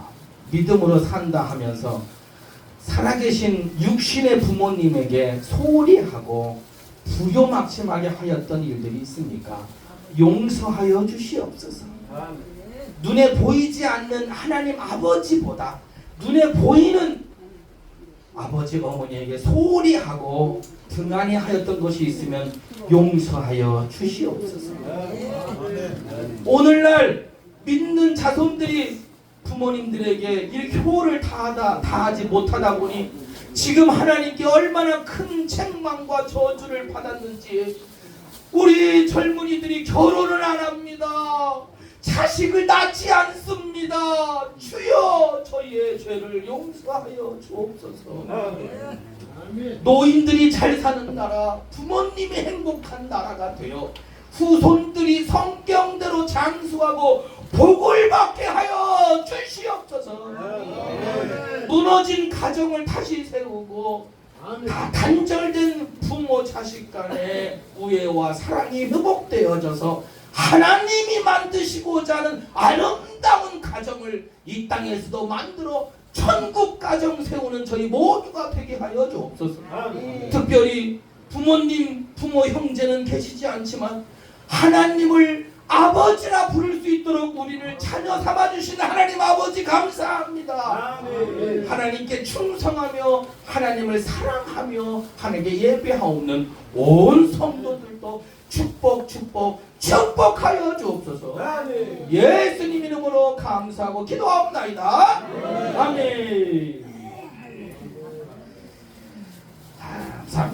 Speaker 1: 믿음으로 산다 하면서 살아계신 육신의 부모님에게 소홀히 하고 부요막심하게 하였던 일들이 있습니까? 용서하여 주시옵소서. 눈에 보이지 않는 하나님 아버지보다 눈에 보이는 아버지 어머니에게 소홀히 하고 등한히 하였던 것이 있으면 용서하여 주시옵소서. 오늘날 믿는 자손들이 부모님들에게 이렇게 효를 다하지 못하다 보니 지금 하나님께 얼마나 큰 책망과 저주를 받았는지, 우리 젊은이들이 결혼을 안 합니다. 자식을 낳지 않습니다. 주여 저희의 죄를 용서하여 주옵소서. 노인들이 잘 사는 나라, 부모님이 행복한 나라가 되어 후손들이 성경대로 장수하고 복을 받게 하여 주시옵소서. 무너진 가정을 다시 세우고 다 단절된 부모 자식 간의 우애와 사랑이 회복되어져서 하나님이 만드시고자 하는 아름다운 가정을 이 땅에서도 만들어 천국 가정 세우는 저희 모두가 되게 하여 주옵소서. 특별히 부모님, 부모 형제는 계시지 않지만 하나님을 아버지라 부를 수 있도록 우리를 자녀 삼아주신 하나님 아버지 감사합니다. 하나님께 충성하며 하나님을 사랑하며 하나님께 예배하옵는 온 성도들도 축복하여 주옵소서. 예수님 이름으로 감사하고 기도하옵나이다. 아멘.